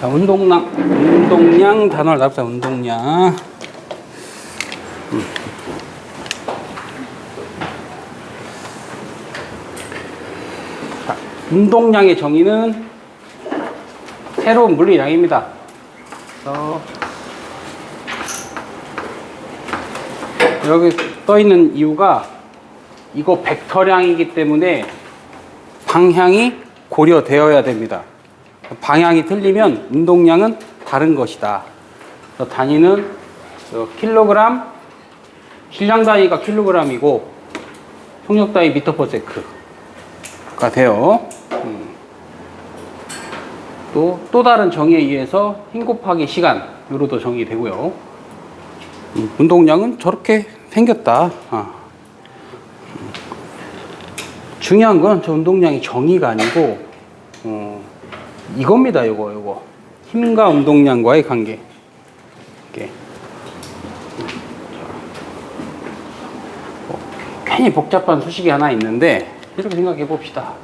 자, 운동량 단어를 납시다. 운동량. 자, 운동량의 정의는 새로운 물리량입니다. 여기 떠 있는 이유가 이거 벡터량이기 때문에 방향이 고려되어야 됩니다. 방향이 틀리면 운동량은 다른 것이다. 단위는 킬로그램, 실량 단위가 킬로그램이고 속력 단위 미터 퍼 세크가 돼요. 또 다른 정의에 의해서 힘 곱하기 시간으로도 정의되고요. 운동량은 저렇게 생겼다. 중요한 건 저 운동량이 정의가 아니고 이겁니다. 요거 힘과 운동량과의 관계. 이렇게. 괜히 복잡한 수식이 하나 있는데 이렇게 생각해 봅시다.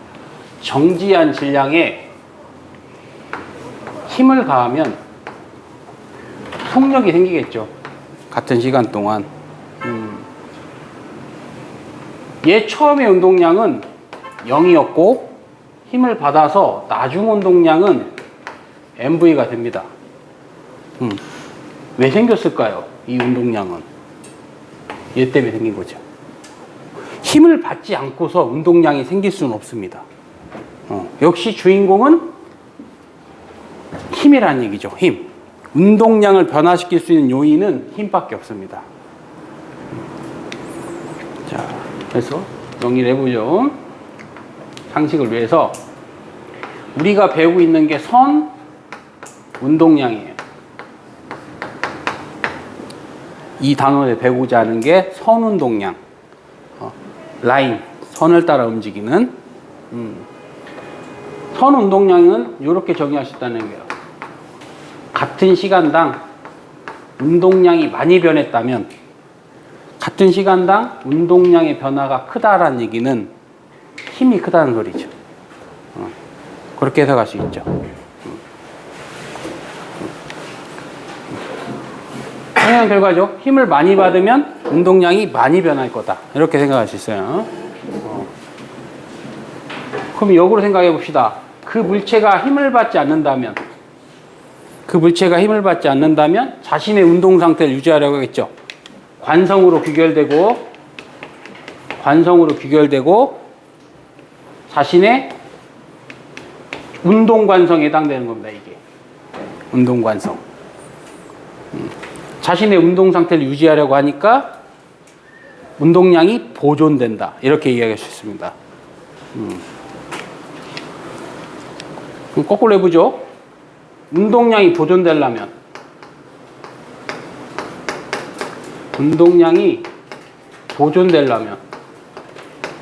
정지한 질량에 힘을 가하면 속력이 생기겠죠. 같은 시간 동안. 얘 처음의 운동량은 0이었고 힘을 받아서 나중 운동량은 mv가 됩니다. 왜 생겼을까요? 이 운동량은 얘 때문에 생긴 거죠. 힘을 받지 않고서 운동량이 생길 수는 없습니다. 역시 주인공은 힘이라는 얘기죠. 힘. 운동량을 변화시킬 수 있는 요인은 힘밖에 없습니다. 자, 그래서 정리를 해보죠. 상식을 위해서 우리가 배우고 있는 게 선 운동량이에요. 이 단원에 배우고자 하는 게 선 운동량. 라인, 선을 따라 움직이는 선 운동량은 이렇게 정의할 수 있다는 거예요. 같은 시간당 운동량이 많이 변했다면 같은 시간당 운동량의 변화가 크다라는 얘기는 힘이 크다는 소리죠. 그렇게 해석할 수 있죠. 당연한 결과죠. 힘을 많이 받으면 운동량이 많이 변할 거다. 이렇게 생각할 수 있어요. 그럼 역으로 생각해 봅시다. 그 물체가 힘을 받지 않는다면 자신의 운동 상태를 유지하려고 하겠죠. 관성으로 귀결되고 자신의 운동 관성에 해당되는 겁니다. 이게 운동 관성. 자신의 운동 상태를 유지하려고 하니까 운동량이 보존된다. 이렇게 이야기할 수 있습니다. 그럼 거꾸로 해보죠. 운동량이 보존되려면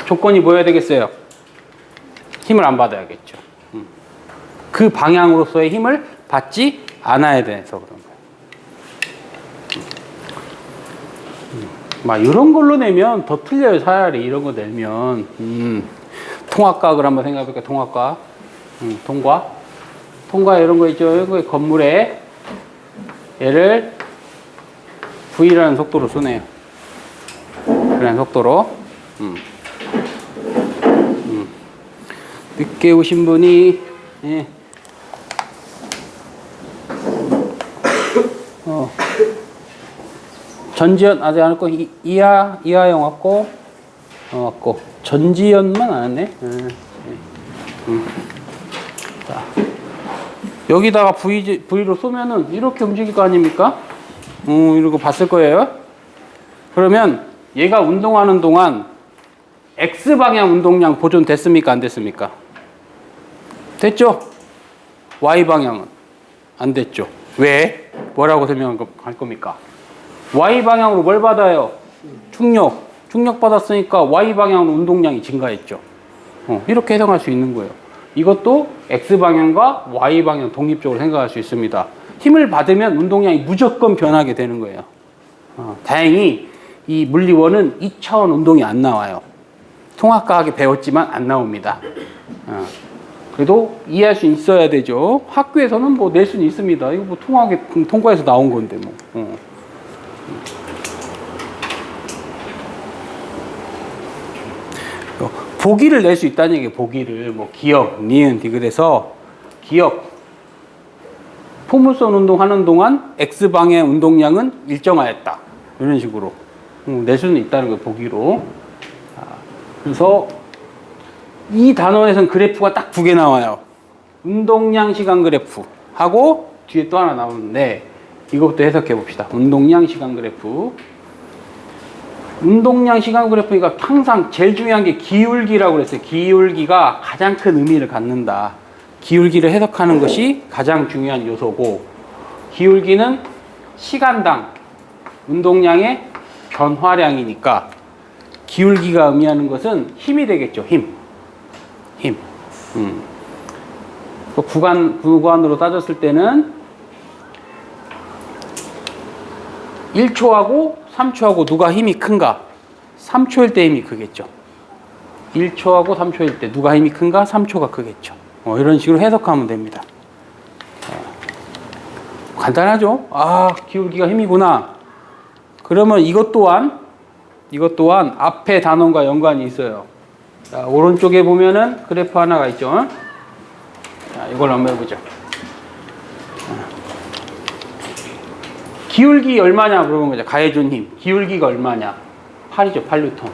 조건이 뭐여야 되겠어요? 힘을 안 받아야겠죠. 그 방향으로서의 힘을 받지 않아야 돼서 그런 거예요. 막 이런 걸로 내면 더 틀려요. 차라리 이런 거 내면 통합각을 한번 생각해 볼까요? 통합각. 통과 이런 거 있죠. 이런 거 건물에 얘를 V라는 속도로 쏘네요. V라는 속도로. 늦게 오신 분이 예. 전지현 아직 안 왔고 이하영 왔고 왔고 전지현만 안 왔네. 자, 여기다가 V로 쏘면은 이렇게 움직일 거 아닙니까? 이러고 봤을 거예요. 그러면 얘가 운동하는 동안 X방향 운동량 보존됐습니까? 안 됐습니까? 됐죠? Y방향은 안 됐죠. 왜? 뭐라고 설명할 겁니까? Y방향으로 뭘 받아요? 충격 받았으니까 Y방향으로 운동량이 증가했죠. 이렇게 해석할 수 있는 거예요. 이것도 X방향과 Y방향 독립적으로 생각할 수 있습니다. 힘을 받으면 운동량이 무조건 변하게 되는 거예요. 다행히 이 물리원은 2차원 운동이 안 나와요. 통합과학에 배웠지만 안 나옵니다. 그래도 이해할 수 있어야 되죠. 학교에서는 뭐 낼 수는 있습니다. 이거 뭐 통과해서 나온 건데 뭐. 보기를 낼 수 있다는 얘기예요. 보기를 뭐 기억, 니은, 디귿에서 기억 포물선 운동하는 동안 X방의 운동량은 일정하였다. 이런 식으로 낼 수는 있다는 거예요. 보기로. 그래서 이 단원에서는 그래프가 딱 2개 나와요. 운동량 시간 그래프 하고 뒤에 또 하나 나오는데 이것부터 해석해 봅시다. 운동량 시간 그래프. 운동량 시간 그래프니까 항상 제일 중요한 게 기울기라고 그랬어요. 기울기가 가장 큰 의미를 갖는다. 기울기를 해석하는 것이 가장 중요한 요소고, 기울기는 시간당 운동량의 변화량이니까 기울기가 의미하는 것은 힘이 되겠죠. 힘. 구간으로 따졌을 때는 1초하고 3초하고 누가 힘이 큰가? 3초일 때 힘이 크겠죠. 1초하고 3초일 때 누가 힘이 큰가? 3초가 크겠죠. 이런 식으로 해석하면 됩니다. 간단하죠? 기울기가 힘이구나. 그러면 이것 또한 앞에 단원과 연관이 있어요. 자, 오른쪽에 보면은 그래프 하나가 있죠. 자, 이걸 한번 해보죠. 기울기 얼마냐 물어본 거죠. 가해준 힘. 기울기가 얼마냐? 8이죠. 8뉴턴.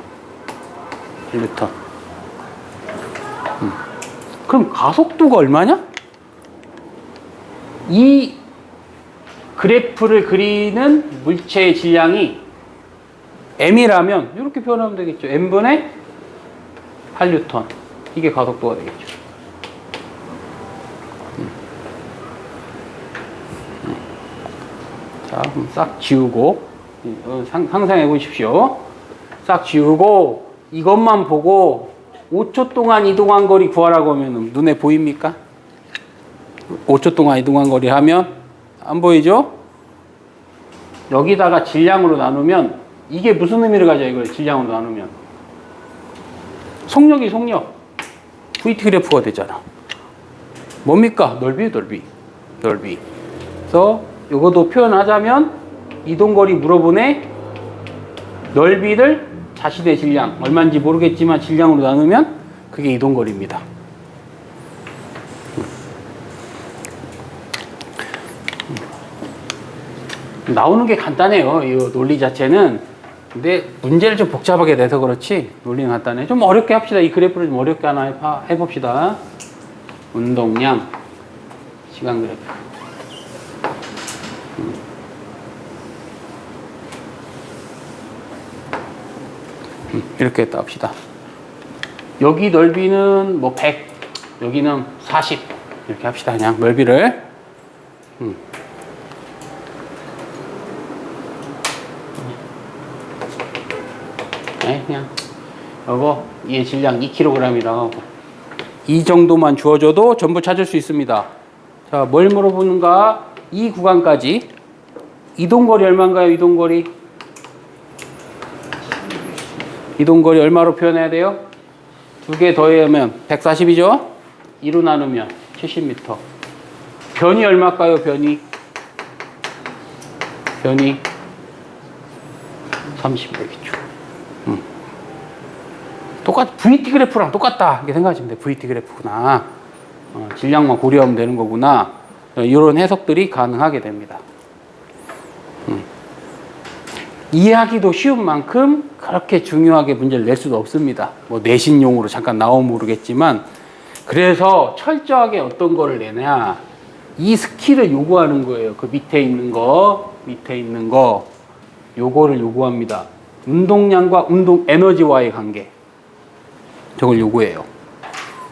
그럼 가속도가 얼마냐? 이 그래프를 그리는 물체의 질량이 m이라면 이렇게 표현하면 되겠죠. m분의 8뉴턴. 이게 가속도가 되겠죠. 자, 그럼 싹 지우고 상상해 보십시오. 싹 지우고 이것만 보고 5초 동안 이동한 거리 구하라고 하면 눈에 보입니까? 5초 동안 이동한 거리 하면 안 보이죠? 여기다가 질량으로 나누면 이게 무슨 의미를 가져? 이걸 질량으로 나누면 속력이 속력. VT 그래프가 되잖아. 뭡니까? 넓이. 그래서 이것도 표현하자면 이동거리 물어보네. 넓이를 자신의 질량, 얼마인지 모르겠지만 질량으로 나누면 그게 이동거리입니다. 나오는 게 간단해요. 이 논리 자체는. 근데 문제를 좀 복잡하게 내서 그렇지 논리는 간단해. 좀 어렵게 합시다. 이 그래프를 좀 어렵게 하나 해봅시다. 운동량 시간 그래프. 이렇게 했다 합시다. 여기 넓이는 뭐 100, 여기는 40 이렇게 합시다. 그냥 넓이를. 네, 그냥 이거 얘 질량 2kg이라고 하고 이 정도만 주어져도 전부 찾을 수 있습니다. 자, 뭘 물어보는가? 이 구간까지 이동거리 얼마인가요? 이동거리 얼마로 표현해야 돼요? 2개 더하면 140이죠? 2로 나누면 70m. 변이 얼마일까요? 변이 30이겠죠. VT 그래프랑 똑같다 이렇게 생각하시면 돼요. VT 그래프구나. 질량만 고려하면 되는 거구나. 이런 해석들이 가능하게 됩니다. 이해하기도 쉬운 만큼 그렇게 중요하게 문제를 낼 수도 없습니다. 뭐 내신용으로 잠깐 나오면 모르겠지만, 그래서 철저하게 어떤 거를 내냐, 이 스킬을 요구하는 거예요. 그 밑에 있는 거 요거를 요구합니다. 운동량과 운동 에너지와의 관계, 저걸 요구해요.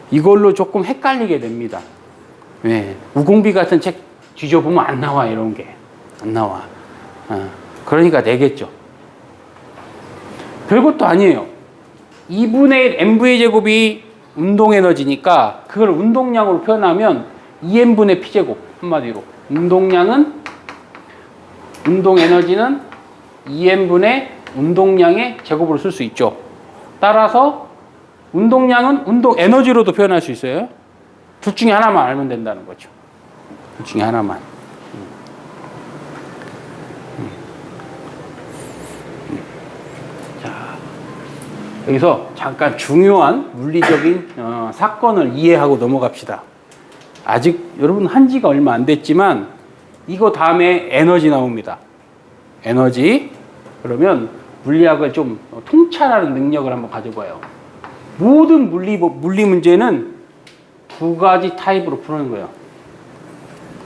이걸로 조금 헷갈리게 됩니다. 왜? 우공비 같은 책 뒤져보면 안 나와. 이런 게 안 나와. 그러니까 내겠죠. 별것도 아니에요. 2분의 1 mv의 제곱이 운동 에너지니까 그걸 운동량으로 표현하면 2m분의 p제곱. 한마디로 운동 에너지는 2m분의 운동량의 제곱으로 쓸 수 있죠. 따라서 운동량은 운동 에너지로도 표현할 수 있어요. 둘 중에 하나만 알면 된다는 거죠. 둘 중에 하나만. 자, 여기서 잠깐 중요한 물리적인 사건을 이해하고 넘어갑시다. 아직 여러분 한 지가 얼마 안 됐지만 이거 다음에 에너지 나옵니다. 에너지. 그러면 물리학을 좀 통찰하는 능력을 한번 가져봐요. 모든 물리 문제는 두 가지 타입으로 푸는 거예요.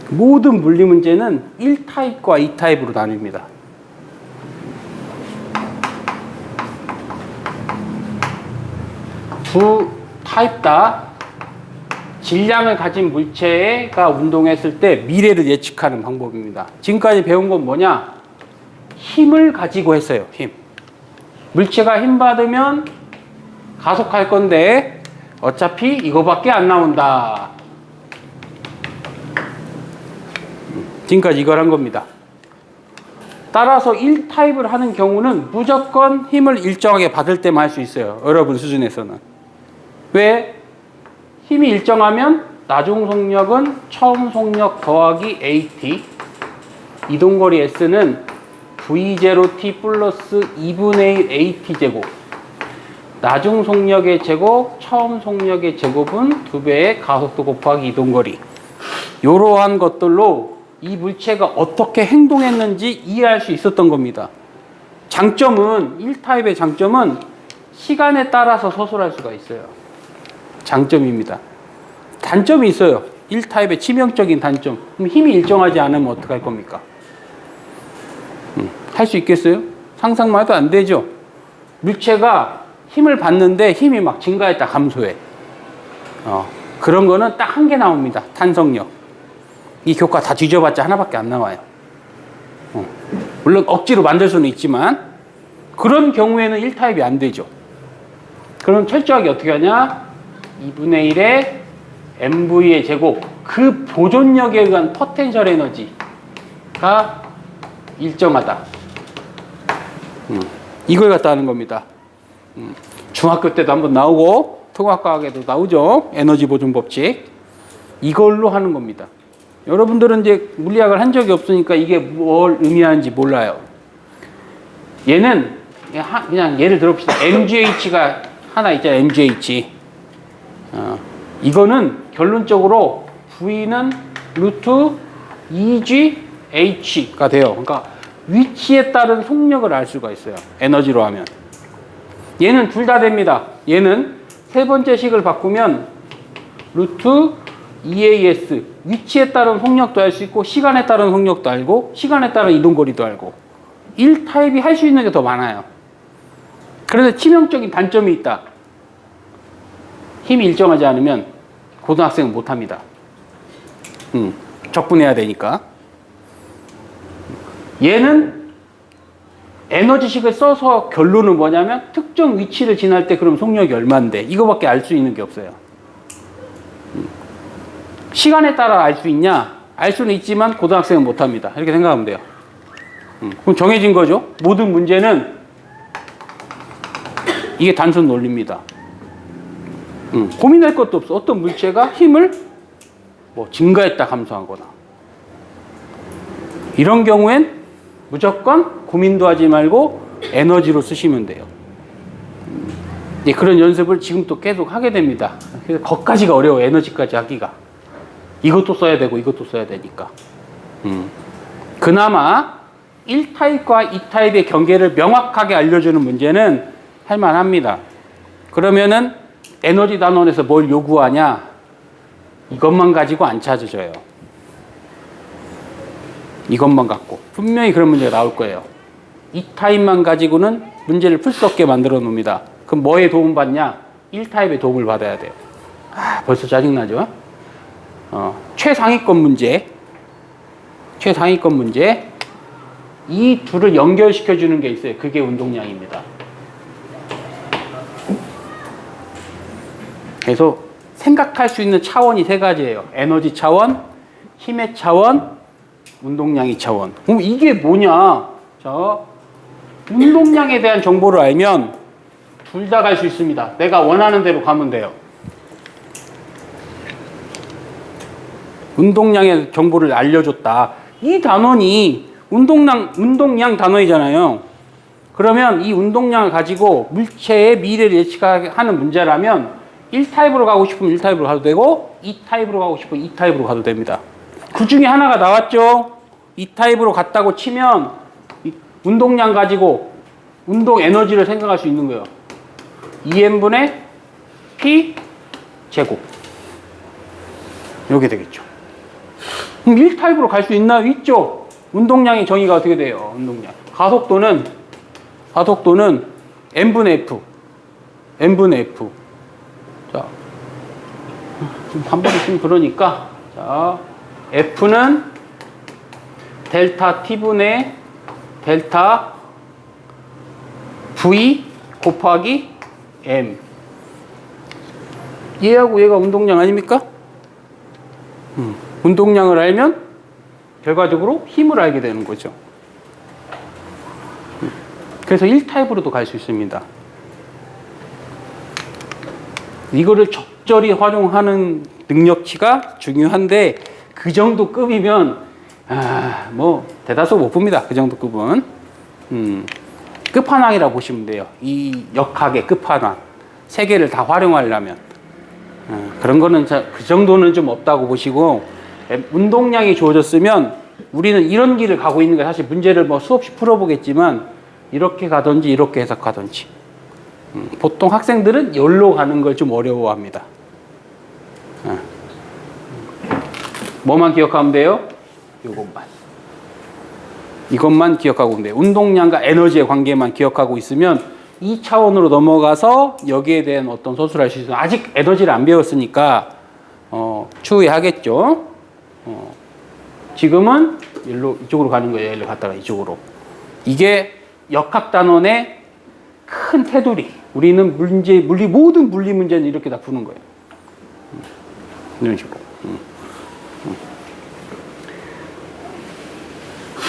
모든 물리 문제는 1타입과 2타입으로 나뉩니다. 두 타입 다 질량을 가진 물체가 운동했을 때 미래를 예측하는 방법입니다. 지금까지 배운 건 뭐냐? 힘을 가지고 했어요. 힘. 물체가 힘 받으면 가속할 건데 어차피 이거밖에 안 나온다. 지금까지 이걸 한 겁니다. 따라서 1타입을 하는 경우는 무조건 힘을 일정하게 받을 때만 할 수 있어요. 여러분 수준에서는. 왜? 힘이 일정하면 나중 속력은 처음 속력 더하기 AT, 이동거리 S는 V0T 플러스 2분의 1 AT 제곱, 나중 속력의 제곱, 처음 속력의 제곱은 2배의 가속도 곱하기 이동거리. 이러한 것들로 이 물체가 어떻게 행동했는지 이해할 수 있었던 겁니다. 장점은, 1타입의 장점은 시간에 따라서 서술할 수가 있어요. 장점입니다. 단점이 있어요. 1타입의 치명적인 단점. 그럼 힘이 일정하지 않으면 어떡할 겁니까? 할 수 있겠어요? 상상만 해도 안 되죠? 물체가 힘을 받는데 힘이 막 증가했다 감소해. 그런 거는 딱 한 개 나옵니다. 탄성력. 이 교과 다 뒤져봤자 하나밖에 안 나와요. 물론 억지로 만들 수는 있지만 그런 경우에는 1타입이 안 되죠. 그럼 철저하게 어떻게 하냐? 2분의 1의 mv의 제곱, 그 보존력에 의한 포텐셜 에너지가 일정하다. 이걸 갖다 하는 겁니다. 중학교 때도 한번 나오고 통합과학에도 나오죠. 에너지 보존 법칙. 이걸로 하는 겁니다. 여러분들은 이제 물리학을 한 적이 없으니까 이게 뭘 의미하는지 몰라요. 얘는 그냥 예를 들어봅시다. MGH가 하나 있잖아요. MGH. 이거는 결론적으로 V는 루트 2GH가 돼요. 그러니까 위치에 따른 속력을 알 수가 있어요. 에너지로 하면. 얘는 둘 다 됩니다. 얘는 세 번째 식을 바꾸면 루트 EAS, 위치에 따른 속력도 알 수 있고 시간에 따른 속력도 알고 시간에 따른 이동거리도 알고 1타입이 할 수 있는 게 더 많아요. 그런데 치명적인 단점이 있다. 힘이 일정하지 않으면 고등학생은 못합니다. 적분해야 되니까. 얘는 에너지식을 써서 결론은 뭐냐면 특정 위치를 지날 때 그럼 속력이 얼마인데 이거밖에 알 수 있는 게 없어요. 시간에 따라 알 수 있냐? 알 수는 있지만 고등학생은 못합니다. 이렇게 생각하면 돼요. 그럼 정해진 거죠. 모든 문제는 이게 단순 논리입니다. 고민할 것도 없어. 어떤 물체가 힘을 뭐 증가했다 감소하거나 이런 경우엔 무조건 고민도 하지 말고 에너지로 쓰시면 돼요. 그런 연습을 지금 또 계속 하게 됩니다. 그래서 거기까지가 어려워. 에너지까지 하기가. 이것도 써야 되고 이것도 써야 되니까. 그나마 1타입과 2타입의 경계를 명확하게 알려주는 문제는 할만합니다. 그러면은 에너지 단원에서 뭘 요구하냐? 이것만 가지고 안 찾아줘요. 이것만 갖고. 분명히 그런 문제가 나올 거예요. 2타입만 가지고는 문제를 풀 수 없게 만들어 놓습니다. 그럼 뭐에 도움 받냐? 1타입의 도움을 받아야 돼요. 벌써 짜증나죠? 최상위권 문제. 최상위권 문제. 이 둘을 연결시켜 주는 게 있어요. 그게 운동량입니다. 그래서 생각할 수 있는 차원이 세 가지예요. 에너지 차원, 힘의 차원, 운동량의 차원. 그럼 이게 뭐냐? 자, 운동량에 대한 정보를 알면 둘 다 갈 수 있습니다. 내가 원하는 대로 가면 돼요. 운동량의 정보를 알려줬다. 이 단원이 운동량 단원이잖아요. 그러면 이 운동량을 가지고 물체의 미래를 예측하는 문제라면 1타입으로 가고 싶으면 1타입으로 가도 되고 2타입으로 가고 싶으면 2타입으로 가도 됩니다. 그 중에 하나가 나왔죠. 2타입으로 갔다고 치면 운동량 가지고 운동 에너지를 생각할 수 있는 거예요. 2n분의 p 제곱. 이렇게 되겠죠. 그럼 1타입으로 갈 수 있나요? 있죠. 운동량의 정의가 어떻게 돼요? 운동량. 가속도는 n분의 f. n분의 f. 자, 한 번 있으면 그러니까. 자, f는 델타 t분의 델타 v 곱하기 m. 얘하고 얘가 운동량 아닙니까? 운동량을 알면 결과적으로 힘을 알게 되는 거죠. 그래서 1타입으로도 갈 수 있습니다. 이거를 적절히 활용하는 능력치가 중요한데 그 정도 급이면 뭐 대다수 못 봅니다. 그 정도 급은 끝판왕이라고 보시면 돼요. 이 역학의 끝판왕. 세 개를 다 활용하려면 그런 거는 그 정도는 좀 없다고 보시고, 운동량이 주어졌으면 우리는 이런 길을 가고 있는 게 사실 문제를 뭐 수없이 풀어보겠지만 이렇게 가든지 이렇게 해석하든지. 보통 학생들은 열로 가는 걸 좀 어려워합니다. 뭐만 기억하면 돼요? 이것만 기억하고 있는데 운동량과 에너지의 관계만 기억하고 있으면 2차원으로 넘어가서 여기에 대한 어떤 소수를 할 수 있어요. 아직 에너지를 안 배웠으니까 추후에 지금은 이쪽으로 가는 거예요. 일로 갔다가 이쪽으로. 이게 역학단원의 큰 테두리. 우리는 모든 물리 문제는 이렇게 다 푸는 거예요. 이런 식으로.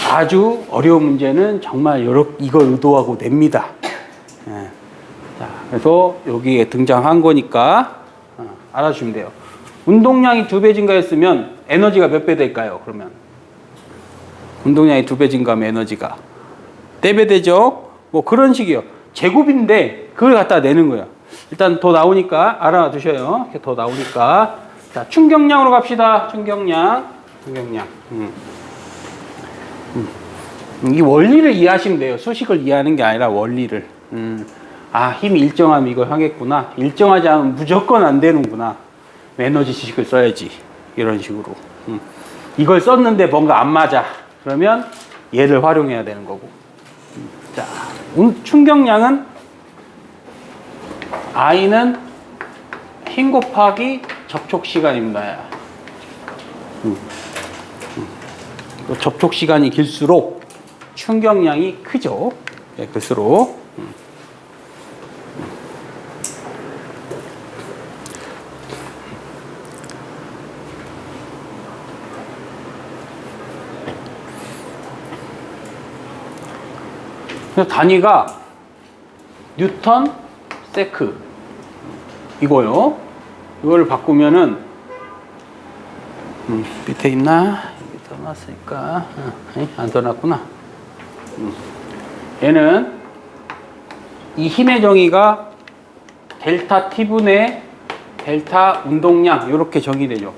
아주 어려운 문제는 정말 이걸 의도하고 냅니다. 자, 그래서 여기에 등장한 거니까 알아주시면 돼요. 운동량이 2배 증가했으면 에너지가 몇 배 될까요? 그러면 운동량이 2배 증가하면 에너지가 4배 되죠? 뭐 그런 식이요. 제곱인데 그걸 갖다 내는 거예요. 일단 더 나오니까 알아두셔요. 이렇게 더 나오니까. 자, 충격량으로 갑시다. 충격량. 이 원리를 이해하시면 돼요. 수식을 이해하는 게 아니라 원리를. 힘이 일정하면 이걸 하겠구나. 일정하지 않으면 무조건 안 되는구나. 에너지 지식을 써야지. 이런 식으로. 이걸 썼는데 뭔가 안 맞아. 그러면 얘를 활용해야 되는 거고. 자, 충격량은 I는 힘 곱하기 접촉 시간입니다. 접촉 시간이 길수록 충격량이 크죠. 예, 클수록. 단위가 뉴턴 세크 이거요. 이걸 바꾸면은 밑에 있나? 이게 떠났으니까 안 떠났구나. 얘는 이 힘의 정의가 델타 T분의 델타 운동량 이렇게 정의되죠.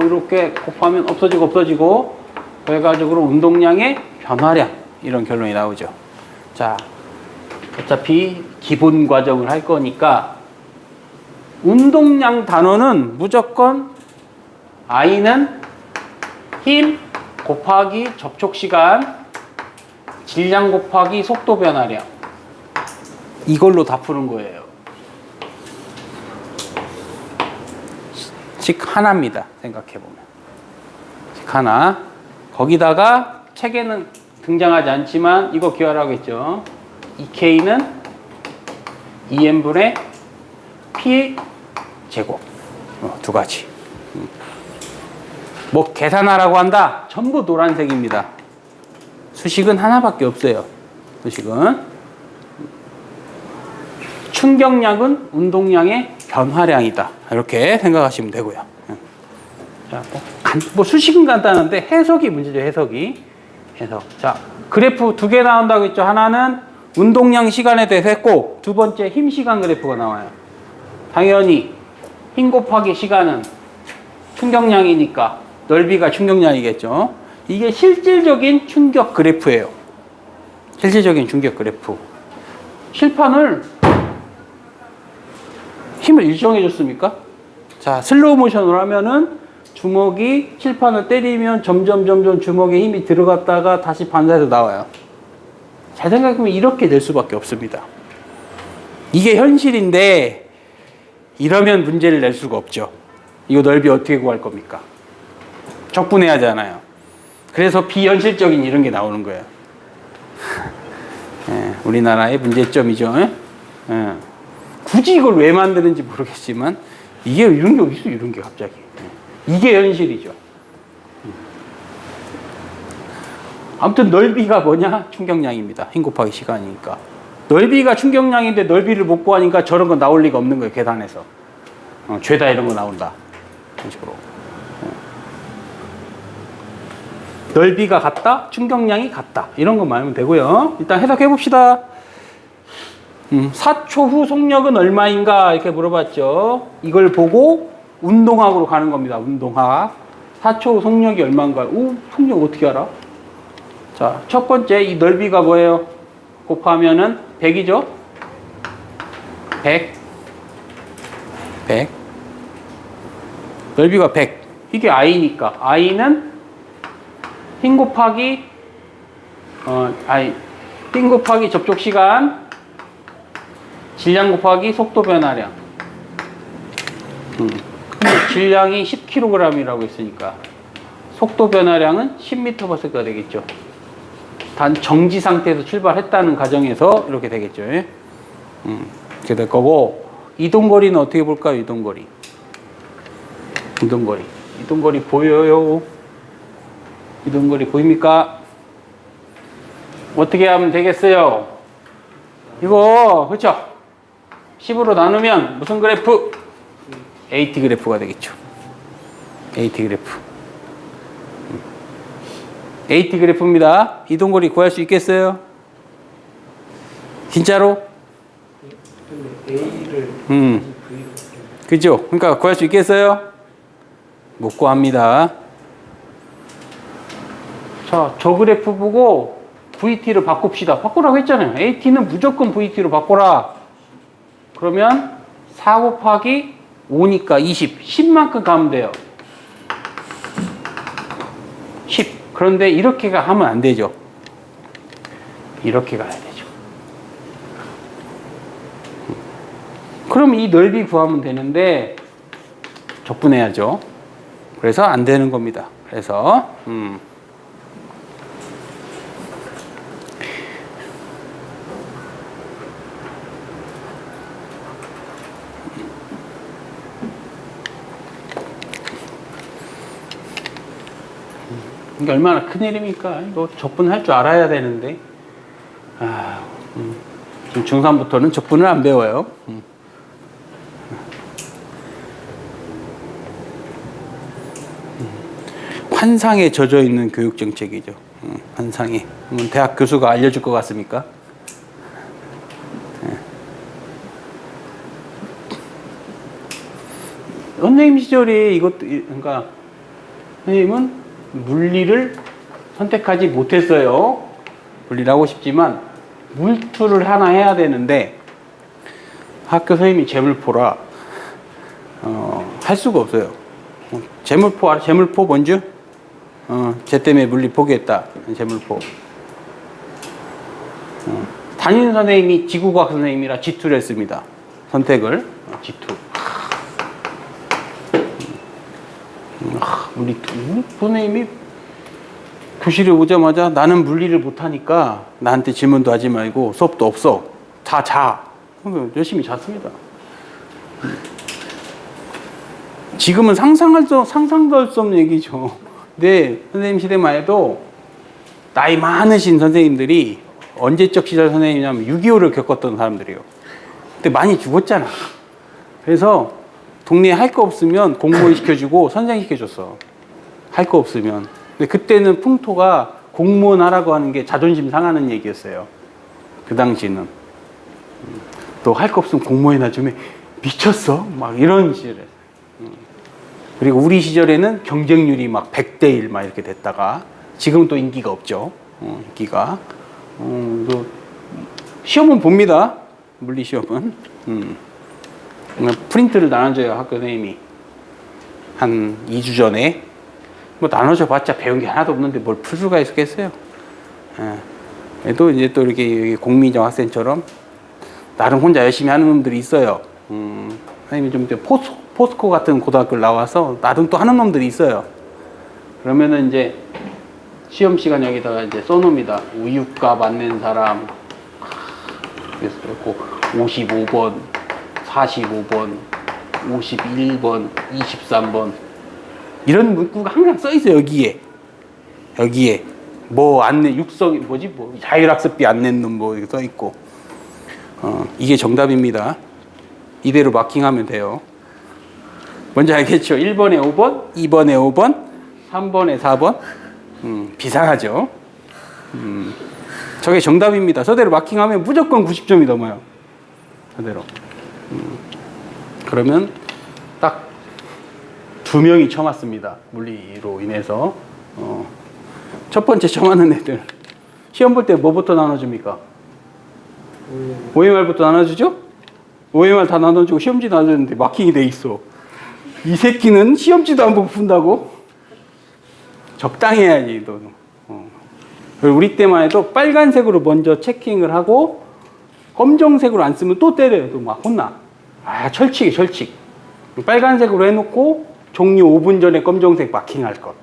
이렇게 곱하면 없어지고 결과적으로 운동량의 변화량 이런 결론이 나오죠. 자, 어차피 기본 과정을 할 거니까 운동량 단원은 무조건 I는 힘 곱하기 접촉 시간, 질량 곱하기 속도 변화량. 이걸로 다 푸는 거예요. 식 하나입니다. 생각해보면. 식 하나. 거기다가 책에는 등장하지 않지만 이거 기억하라고 했죠. EK는 2n분의 P 제곱. 두 가지. 뭐 계산하라고 한다. 전부 노란색입니다. 수식은 하나밖에 없어요. 수식은. 충격량은 운동량의 변화량이다. 이렇게 생각하시면 되고요. 자, 뭐 수식은 간단한데 해석이 문제죠. 해석이. 해석. 자, 그래프 두 개 나온다고 했죠. 하나는 운동량 시간에 대해서 했고, 두 번째 힘 시간 그래프가 나와요. 당연히 힘 곱하기 시간은 충격량이니까 넓이가 충격량이겠죠. 이게 실질적인 충격 그래프예요. 실질적인 충격 그래프. 실판을 힘을 일정해 줬습니까? 자, 슬로우 모션으로 하면은 주먹이 칠판을 때리면 점점 주먹에 힘이 들어갔다가 다시 반사해서 나와요. 잘 생각해보면 이렇게 될 수밖에 없습니다. 이게 현실인데 이러면 문제를 낼 수가 없죠. 이거 넓이 어떻게 구할 겁니까? 적분해야 하잖아요. 그래서 비현실적인 이런 게 나오는 거예요. 예, 우리나라의 문제점이죠. 예. 굳이 이걸 왜 만드는지 모르겠지만 이게 이런 게 어딨어, 이런 게 갑자기. 이게 현실이죠. 아무튼 넓이가 뭐냐? 충격량입니다. 힘 곱하기 시간이니까. 넓이가 충격량인데 넓이를 못 구하니까 저런 거 나올 리가 없는 거예요. 계산해서. 죄다 이런 거 나온다. 이런 식으로. 넓이가 같다, 충격량이 같다. 이런 것만 알면 되고요. 일단 해석해 봅시다. 4초 후 속력은 얼마인가 이렇게 물어봤죠. 이걸 보고 운동학으로 가는 겁니다. 운동학. 4초 후 속력이 얼마인가? 속력 어떻게 알아? 자, 첫 번째 이 넓이가 뭐예요? 곱하면은 100이죠? 100. 넓이가 100. 이게 I니까. I는 힘 곱하기 힘 곱하기 접촉 시간, 질량 곱하기 속도 변화량. 질량이 10kg이라고 했으니까 속도 변화량은 10m/s가 되겠죠. 단 정지 상태에서 출발했다는 가정에서 이렇게 되겠죠. 이렇게 될 거고, 이동거리는 어떻게 볼까요? 이동거리 보여요? 이동거리 보입니까? 어떻게 하면 되겠어요? 이거 그렇죠? 10으로 나누면 무슨 그래프? AT 그래프가 되겠죠. AT 그래프. AT 그래프입니다. 이동거리 구할 수 있겠어요? 진짜로? A를 그죠? 그러니까 구할 수 있겠어요? 못 구합니다. 자, 저 그래프 보고 VT를 바꿉시다. 바꾸라고 했잖아요. AT는 무조건 VT로 바꿔라. 그러면 4 곱하기 5니까 20. 10만큼 가면 돼요. 10. 그런데 이렇게 하면 안 되죠. 이렇게 가야 되죠. 그럼 이 넓이 구하면 되는데 적분해야죠. 그래서 안 되는 겁니다. 그래서 이게 얼마나 큰일입니까? 이거 적분할 줄 알아야 되는데. 지금 중3부터는 적분을 안 배워요. 환상에 젖어 있는 교육 정책이죠. 환상에. 대학 교수가 알려줄 것 같습니까? 선생님 시절에 이것도, 그러니까 선생님은 물리를 선택하지 못했어요. 물리를 하고 싶지만 물투를 하나 해야 되는데 학교 선생님이 재물포라 할 수가 없어요. 재물포 알아? 재물포 뭔지? 쟤 때문에 물리 포기했다. 재물포. 담임 선생님이 지구과학 선생님이라 G2를 했습니다. 선택을 G2. 우리 선생님이 교실에 오자마자 나는 물리를 못하니까 나한테 질문도 하지 말고 수업도 없어. 다 자. 열심히 잤습니다. 지금은 상상도 할 수 없는 얘기죠. 근데 선생님 시대만 해도 나이 많으신 선생님들이 언제적 시절 선생님이냐면 6.25를 겪었던 사람들이에요. 근데 많이 죽었잖아. 그래서 동네에 할 거 없으면 공무원 시켜주고 선생 시켜줬어. 할 거 없으면. 근데 그때는 풍토가 공무원 하라고 하는 게 자존심 상하는 얘기였어요. 그 당시는. 너 할 거 없으면 공무원이나 좀 해. 미쳤어? 막 이런 시절에. 그리고 우리 시절에는 경쟁률이 막 100대 1 막 이렇게 됐다가 지금은 또 인기가 없죠. 인기가. 또 시험은 봅니다. 물리 시험은. 프린트를 나눠줘요. 학교 선생님이. 한 2주 전에. 뭐 나눠줘 봤자 배운 게 하나도 없는데 뭘 풀 수가 있겠어요. 또 이제 또 이렇게 공민정 학생처럼 나름 혼자 열심히 하는 놈들이 있어요. 선생님이 좀 포스코 같은 고등학교를 나와서 나름 또 하는 놈들이 있어요. 그러면은 이제 시험 시간 여기다가 이제 써놓습니다. 우유값 안 낸 사람, 그래서 55번, 45번, 51번, 23번 이런 문구가 항상 써 있어요. 여기에 뭐 안 내 육성 뭐지 뭐 자율학습비 안 낸 놈 뭐 이렇게 써 있고 이게 정답입니다. 이대로 마킹하면 돼요. 뭔지 알겠죠? 1번에 5번, 2번에 5번, 3번에 4번. 비상하죠. 저게 정답입니다. 저대로 마킹하면 무조건 90점이 넘어요. 저대로. 그러면 딱 2명이 쳐맞습니다. 물리로 인해서. 첫 번째 쳐맞는 애들. 시험 볼 때 뭐부터 나눠줍니까? OMR부터 나눠주죠? OMR 다 나눠주고 시험지 나눠주는데 마킹이 돼 있어. 이 새끼는 시험지도 안 보고 푼다고? 적당히 해야지, 너. 우리 때만 해도 빨간색으로 먼저 체킹을 하고 검정색으로 안 쓰면 또 때려요. 또 막 혼나. 아, 철칙이 철칙. 빨간색으로 해놓고 종료 5분 전에 검정색 마킹할 것.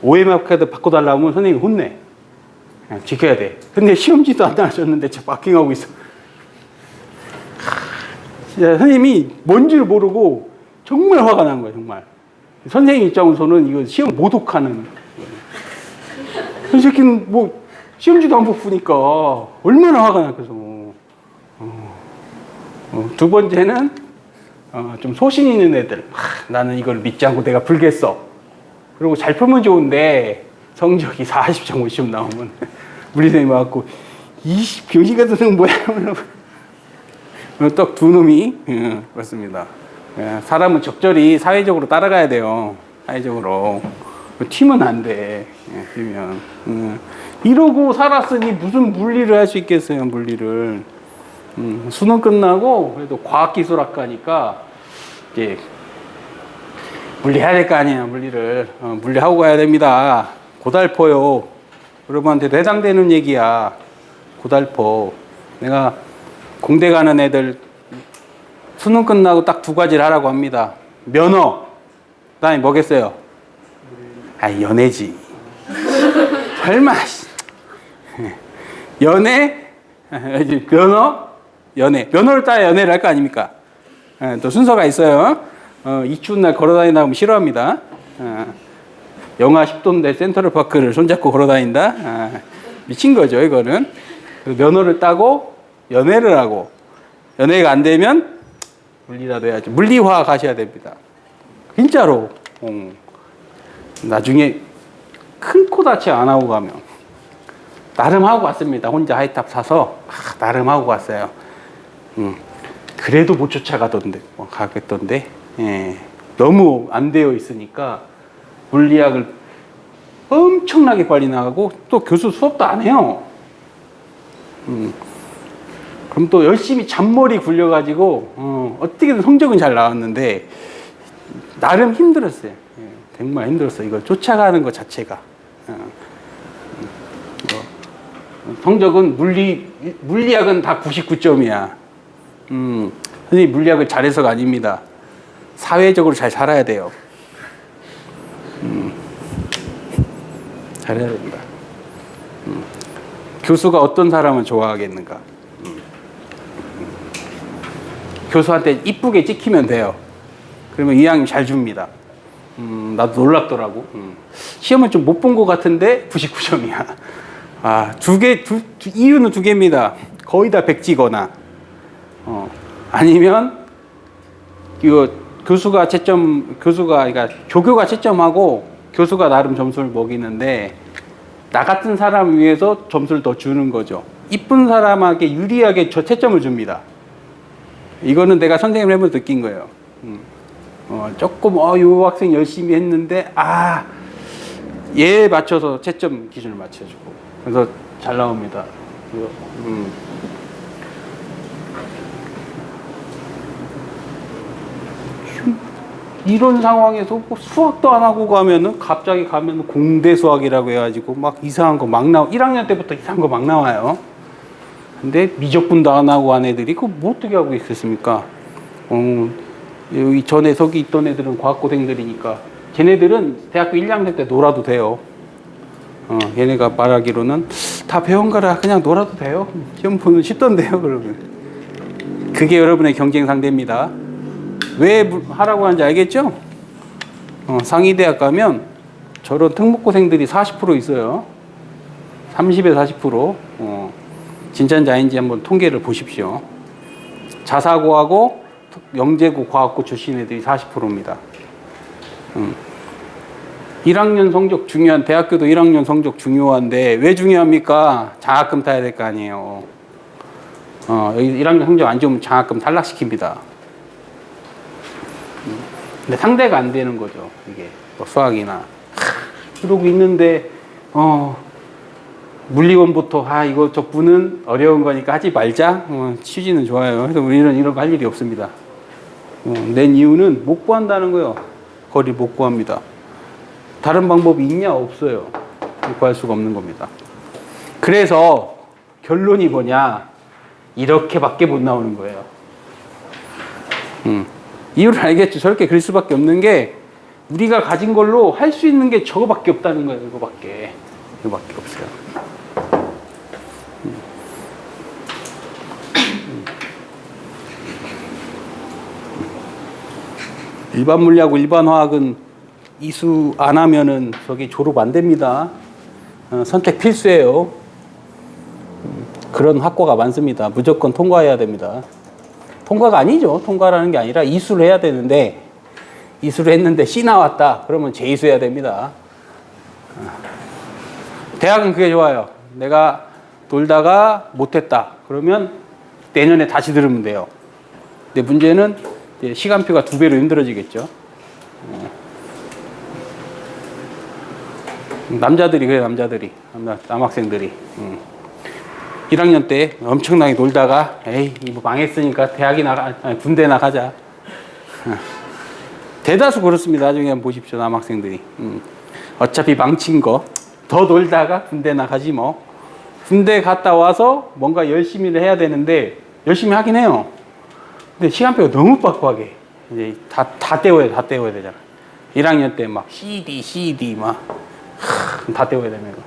OMR 카드 바꿔달라고 하면 선생님이 혼내. 그냥 지켜야 돼. 근데 시험지도 안 나눠줬는데 저 마킹하고 있어. 진짜 선생님이 뭔지를 모르고 정말 화가 난 거야, 정말. 선생님 입장으로서는 이거 시험 모독하는. 이 새끼는 뭐 시험지도 안 보니까 얼마나 화가 났겠어. 두 번째는 좀 소신 있는 애들. 나는 이걸 믿지 않고 내가 풀겠어. 그리고 잘 풀면 좋은데 성적이 40점 50점 나오면 물리선생님 와갖고 20교시가 드는 뭐야? 딱 두 놈이 그렇습니다. 사람은 적절히 사회적으로 따라가야 돼요. 사회적으로. 튀면 안 돼. 튀면. 이러고 살았으니 무슨 물리를 할 수 있겠어요, 물리를. 수능 끝나고 그래도 과학기술학과니까 이제 물리해야 될 거 아니에요, 물리를. 물리하고 가야 됩니다. 고달퍼요. 여러분한테도 해당되는 얘기야. 고달퍼. 내가 공대 가는 애들 수능 끝나고 딱 2가지를 하라고 합니다. 면허. 그다음에 뭐겠어요? 연애지. 설마. 연애, 면허, 연애. 면허를 따야 연애를 할 거 아닙니까? 또 순서가 있어요. 이 추운 날 걸어다니다 보면 싫어합니다. 영하 10도인데 센트럴파크를 손잡고 걸어다닌다. 미친 거죠, 이거는. 면허를 따고 연애를 하고, 연애가 안 되면 물리라도 해야죠. 물리화 가셔야 됩니다. 진짜로. 나중에 큰 코 다치 안 하고 가면. 나름 하고 왔습니다. 혼자 하이탑 사서 나름 하고 왔어요. 그래도 못 쫓아가던데, 가겠던데. 너무 안 되어 있으니까 물리학을 엄청나게 빨리 나가고 또 교수 수업도 안 해요. 그럼 또 열심히 잔머리 굴려가지고 어떻게든 성적은 잘 나왔는데 나름 힘들었어요. 정말 힘들었어요. 이걸 쫓아가는 것 자체가. 성적은 물리학은 다 99점이야. 선생님 물리학을 잘해서가 아닙니다. 사회적으로 잘 살아야 돼요. 잘해야 됩니다. 교수가 어떤 사람을 좋아하겠는가? 교수한테 이쁘게 찍히면 돼요. 그러면 이왕이면 잘 줍니다. 나도 놀랍더라고. 시험은 좀 못 본 것 같은데 99점이야. 이유는 2개입니다. 거의 다 백지거나, 아니면 이거 그러니까 조교가 채점하고 교수가 나름 점수를 먹이는데 나 같은 사람 위해서 점수를 더 주는 거죠. 이쁜 사람에게 유리하게 채점을 줍니다. 이거는 내가 선생님을 해보면서 느낀 거예요. 조금 요 학생 열심히 했는데 얘에 맞춰서 채점 기준을 맞춰주고 그래서 잘 나옵니다. 이런 상황에서 수학도 안 하고 가면은 갑자기 가면 공대 수학이라고 해가지고 막 이상한 거 막 1학년 때부터 이상한 거 막 나와요. 근데 미적분도 안 하고 한 애들이 그거 뭐 어떻게 하고 있겠습니까? 여기 전에 저기 있던 애들은 과학고생들이니까 걔네들은 대학교 1, 2학년 때 놀아도 돼요. 얘네가 말하기로는 다 배운 거라 그냥 놀아도 돼요. 시험 보면 쉽던데요, 그러면. 그게 여러분의 경쟁 상대입니다. 왜 하라고 하는지 알겠죠? 상위대학 가면 저런 특목고생들이 40% 있어요. 30에 40%. 진짜인지 아닌지 한번 통계를 보십시오. 자사고하고 영재고 과학고 출신 애들이 40%입니다. 1학년 성적 중요한, 대학교도 1학년 성적 중요한데 왜 중요합니까? 장학금 타야 될 거 아니에요. 여기 1학년 성적 안 좋으면 장학금 탈락시킵니다. 근데 상대가 안 되는 거죠. 이게 뭐 수학이나 그러고 있는데 물리원부터 이거 적분은 어려운 거니까 하지 말자. 취지는 좋아요. 그래서 우리는 이런 거 할 일이 없습니다. 낸 이유는 못 구한다는 거예요. 거리 못 구합니다. 다른 방법이 있냐? 없어요. 구할 수가 없는 겁니다. 그래서 결론이 뭐냐? 이렇게밖에 못 나오는 거예요. 이유를 알겠죠? 저렇게 그릴 수밖에 없는 게 우리가 가진 걸로 할 수 있는 게 저거밖에 없다는 거예요. 이거밖에 없어요. 일반 물리하고 일반 화학은 이수 안 하면은 저기 졸업 안 됩니다. 선택 필수예요. 그런 학과가 많습니다. 무조건 통과해야 됩니다. 통과가 아니죠. 통과라는 게 아니라 이수를 해야 되는데 이수를 했는데 C 나왔다. 그러면 재이수해야 됩니다. 대학은 그게 좋아요. 내가 놀다가 못했다. 그러면 내년에 다시 들으면 돼요. 근데 문제는 이제 시간표가 2배로 힘들어지겠죠. 남자들이 그래, 남학생들이 1학년 때 엄청나게 놀다가 이거 망했으니까 군대 나가자. 대다수 그렇습니다. 나중에 한번 보십시오. 남학생들이 어차피 망친 거 더 놀다가 군대 나가지 뭐. 군대 갔다 와서 뭔가 열심히를 해야 되는데 열심히 하긴 해요. 근데 시간표가 너무 빡빡해. 이제 다 때워야 되잖아. 1학년 때 막 CD 막 다 때워야 되는 거.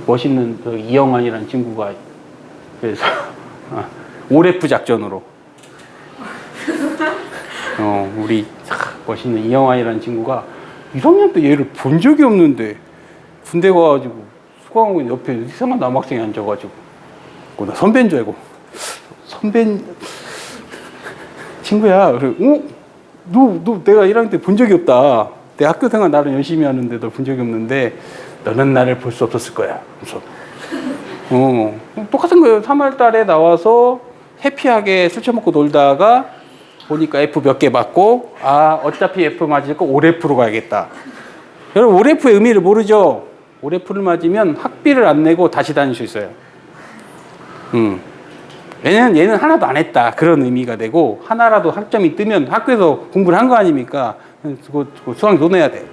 멋있는 이영환이라는 친구가 그래서 오레프 작전으로 우리 멋있는 이영환이라는 친구가 1학년 때 얘를 본 적이 없는데 군대 가가지고 수강하고 옆에 이상한 남학생이 앉아가지고 나 선배인 줄 알고 친구야. 그래, 너 내가 1학년 때 본 적이 없다. 내 학교 생활 나름 열심히 하는데 너 본 적이 없는데 너는 나를 볼 수 없었을 거야. 그래서 똑같은 거예요. 3월 달에 나와서 해피하게 술 처먹고 놀다가 보니까 F 몇 개 맞고 어차피 F 맞을 거 오레프로 가야겠다. 여러분 오레프의 의미를 모르죠? 오레프를 맞으면 학비를 안 내고 다시 다닐 수 있어요. 얘는 하나도 안 했다. 그런 의미가 되고 하나라도 학점이 뜨면 학교에서 공부를 한 거 아닙니까? 수학 논해야 돼.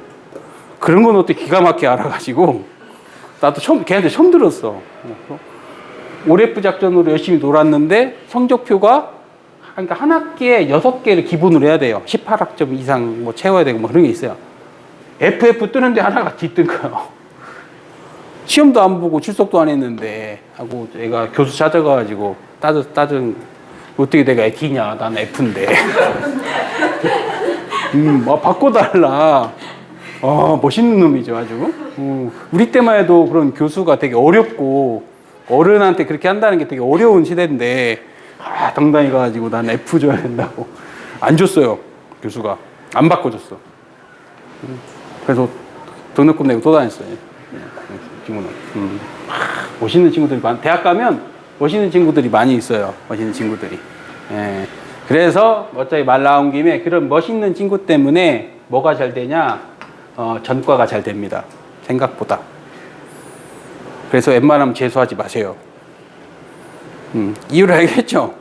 그런 건 어떻게 기가 막히게 알아가지고 나도 걔한테 처음 들었어. 오레프 작전으로 열심히 놀았는데 성적표가 그러니까 한 학기에 6개를 기본으로 해야 돼요. 18학점 이상 뭐 채워야 되고 뭐 그런 게 있어요. FF 뜨는데 하나가 뒤뜬 거예요. 시험도 안 보고 출석도 안 했는데 하고 얘가 교수 찾아가가지고 따져 어떻게 내가 D냐? 난 F인데. 바꿔달라. 멋있는 놈이죠, 아주. 우리 때만 해도 그런 교수가 되게 어렵고 어른한테 그렇게 한다는 게 되게 어려운 시대인데, 당당히 가가지고 난 F 줘야 된다고. 안 줬어요, 교수가. 안 바꿔줬어. 그래서 등록금 내고 또 다녔어요. 친구는. 멋있는 친구들이 대학 가면 멋있는 친구들이 많이 있어요. 멋있는 친구들이. 예. 그래서 어차피 말 나온 김에 그런 멋있는 친구 때문에 뭐가 잘 되냐? 전과가 잘 됩니다. 생각보다. 그래서 웬만하면 재수하지 마세요. 이유를 알겠죠?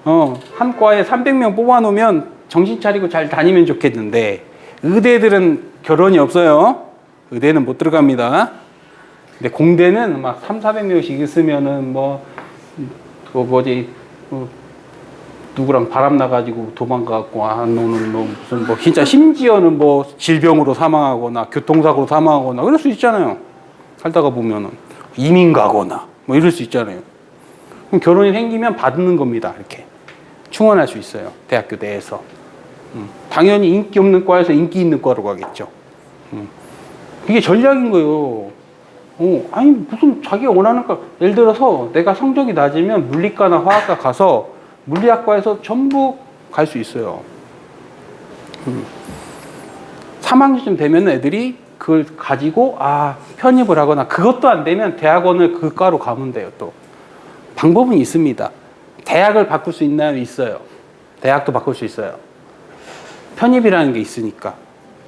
한 과에 300명 뽑아놓으면 정신 차리고 잘 다니면 좋겠는데, 의대들은 결혼이 없어요. 의대는 못 들어갑니다. 근데 공대는 막 300~400명씩 있으면은 누구랑 바람 나가지고 도망가고 안 오는 무슨 진짜 심지어는 질병으로 사망하거나 교통사고로 사망하거나 그럴 수 있잖아요. 살다가 보면은 이민 가거나 이럴 수 있잖아요. 그럼 결혼이 생기면 받는 겁니다. 이렇게 충원할 수 있어요. 대학교 내에서. 당연히 인기 없는 과에서 인기 있는 과로 가겠죠. 이게 전략인 거예요. 아니 무슨 자기가 원하는 과, 예를 들어서 내가 성적이 낮으면 물리과나 화학과 가서 물리학과에서 전부 갈 수 있어요. 3학년쯤 되면 애들이 그걸 가지고 편입을 하거나, 그것도 안 되면 대학원을 그 과로 가면 돼요. 또 방법은 있습니다. 대학을 바꿀 수 있나요? 있어요. 대학도 바꿀 수 있어요. 편입이라는 게 있으니까.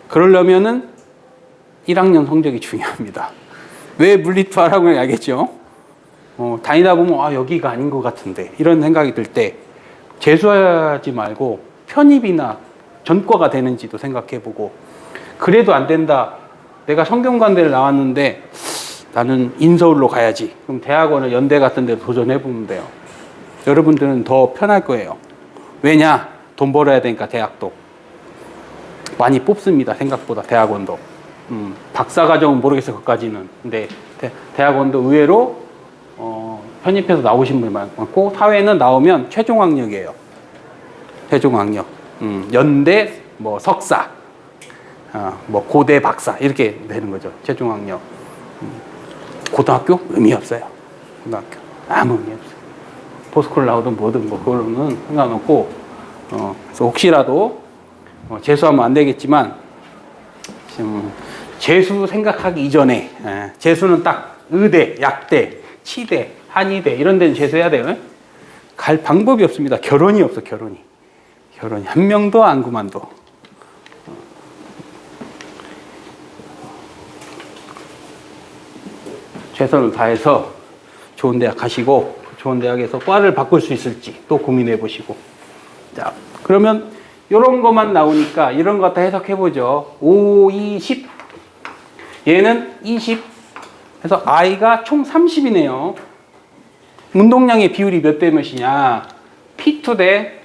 그러려면은 1학년 성적이 중요합니다. 왜 물리투하라고 알겠죠? 다니다 보면 여기가 아닌 것 같은데 이런 생각이 들 때 재수하지 말고 편입이나 전과가 되는지도 생각해보고, 그래도 안 된다, 내가 성균관대를 나왔는데 나는 인서울로 가야지, 그럼 대학원을 연대 같은 데 도전해보면 돼요. 여러분들은 더 편할 거예요. 왜냐? 돈 벌어야 되니까. 대학도 많이 뽑습니다. 생각보다 대학원도. 박사과정은 모르겠어요, 그것까지는. 근데 대학원도 의외로 편입해서 나오신 분이 많고, 사회는 나오면 최종학력이에요. 최종학력. 연대 석사, 고대 박사 이렇게 되는 거죠. 최종학력. 고등학교 의미 없어요. 고등학교 아무 의미 없어요. 포스콜 나오든 뭐든 그거는 상관없고, 그래서 혹시라도 재수하면 안 되겠지만, 지금 재수 생각하기 이전에, 재수는 딱 의대, 약대, 치대, 한의대 이런 데는 재수해야 돼요. 갈 방법이 없습니다. 결혼이 없어. 결혼이 한 명도 안 그만둬. 최선을 다해서 좋은 대학 가시고, 좋은 대학에서 과를 바꿀 수 있을지 또 고민해 보시고. 자, 그러면 이런 것만 나오니까 이런 거 다 해석해 보죠. 5, 2, 10. 얘는 20. 그래서 I가 총 30이네요. 운동량의 비율이 몇 대 몇이냐? P2 대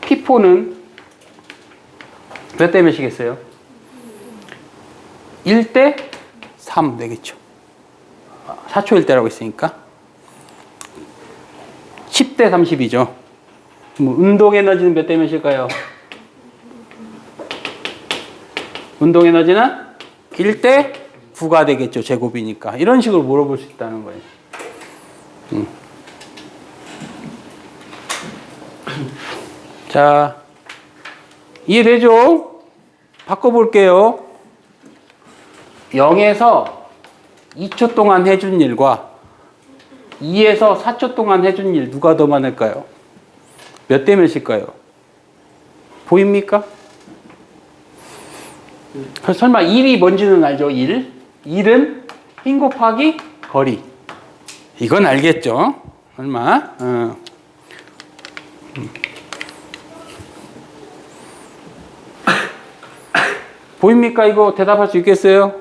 P4는 몇 대 몇이겠어요? 1대 3 되겠죠. 4초 1대라고 했으니까 10대 30이죠. 운동 에너지는 몇 대 몇일까요? 운동 에너지는 1대 9가 되겠죠. 제곱이니까. 이런 식으로 물어볼 수 있다는 거예요. 자, 이해되죠? 바꿔볼게요. 0에서 2초 동안 해준 일과 2에서 4초 동안 해준 일, 누가 더 많을까요? 몇 대 몇일까요? 보입니까? 설마 1이 뭔지는 알죠? 1. 1은 힘 곱하기 거리. 이건 알겠죠? 얼마? 보입니까? 이거 대답할 수 있겠어요?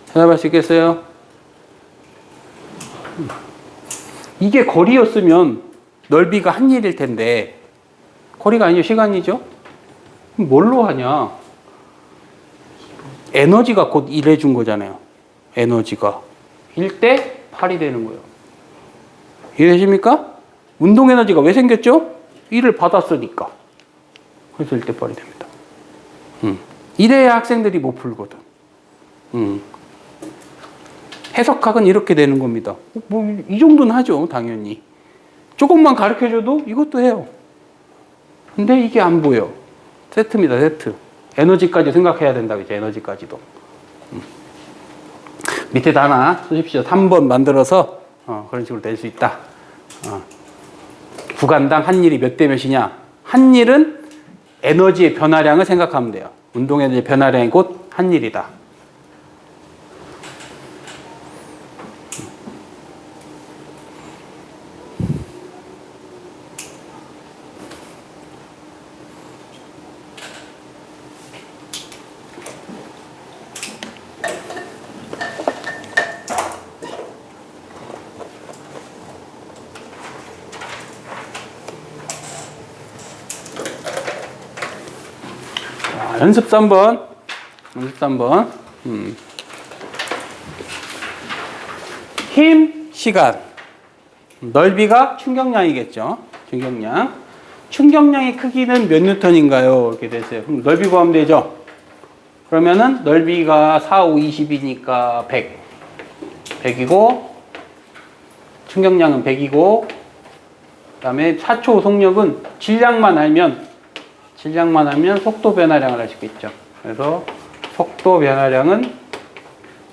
대답할 수 있겠어요? 이게 거리였으면 넓이가 한 일일 텐데, 거리가 아니죠. 시간이죠. 그럼 뭘로 하냐? 에너지가 곧 1 해준 거잖아요. 에너지가 1대 8이 되는 거예요. 이해되십니까? 운동 에너지가 왜 생겼죠? 1을 받았으니까. 그래서 1대 8이 됩니다. 이래야 학생들이 못 풀거든. 해석학은 이렇게 되는 겁니다. 뭐 이 정도는 하죠, 당연히. 조금만 가르쳐줘도 이것도 해요. 근데 이게 안 보여. 세트입니다, 세트. 에너지까지 생각해야 된다, 그죠? 에너지까지도. 밑에다 하나 쓰십시오. 3번 만들어서 그런 식으로 될 수 있다. 구간당 한 일이 몇 대 몇이냐? 한 일은 에너지의 변화량을 생각하면 돼요. 운동 에너지의 변화량이 곧 한 일이다. 연습 3번. 연습 3번. 힘, 시간. 넓이가 충격량이겠죠. 충격량. 충격량의 크기는 몇 뉴턴인가요? 이렇게 됐어요. 그럼 넓이 구하면 되죠. 그러면은 넓이가 4, 5, 20이니까 100. 100이고, 충격량은 100이고, 그 다음에 4초 속력은 질량만 알면 속도 변화량을 알 수 있겠죠. 그래서 속도 변화량은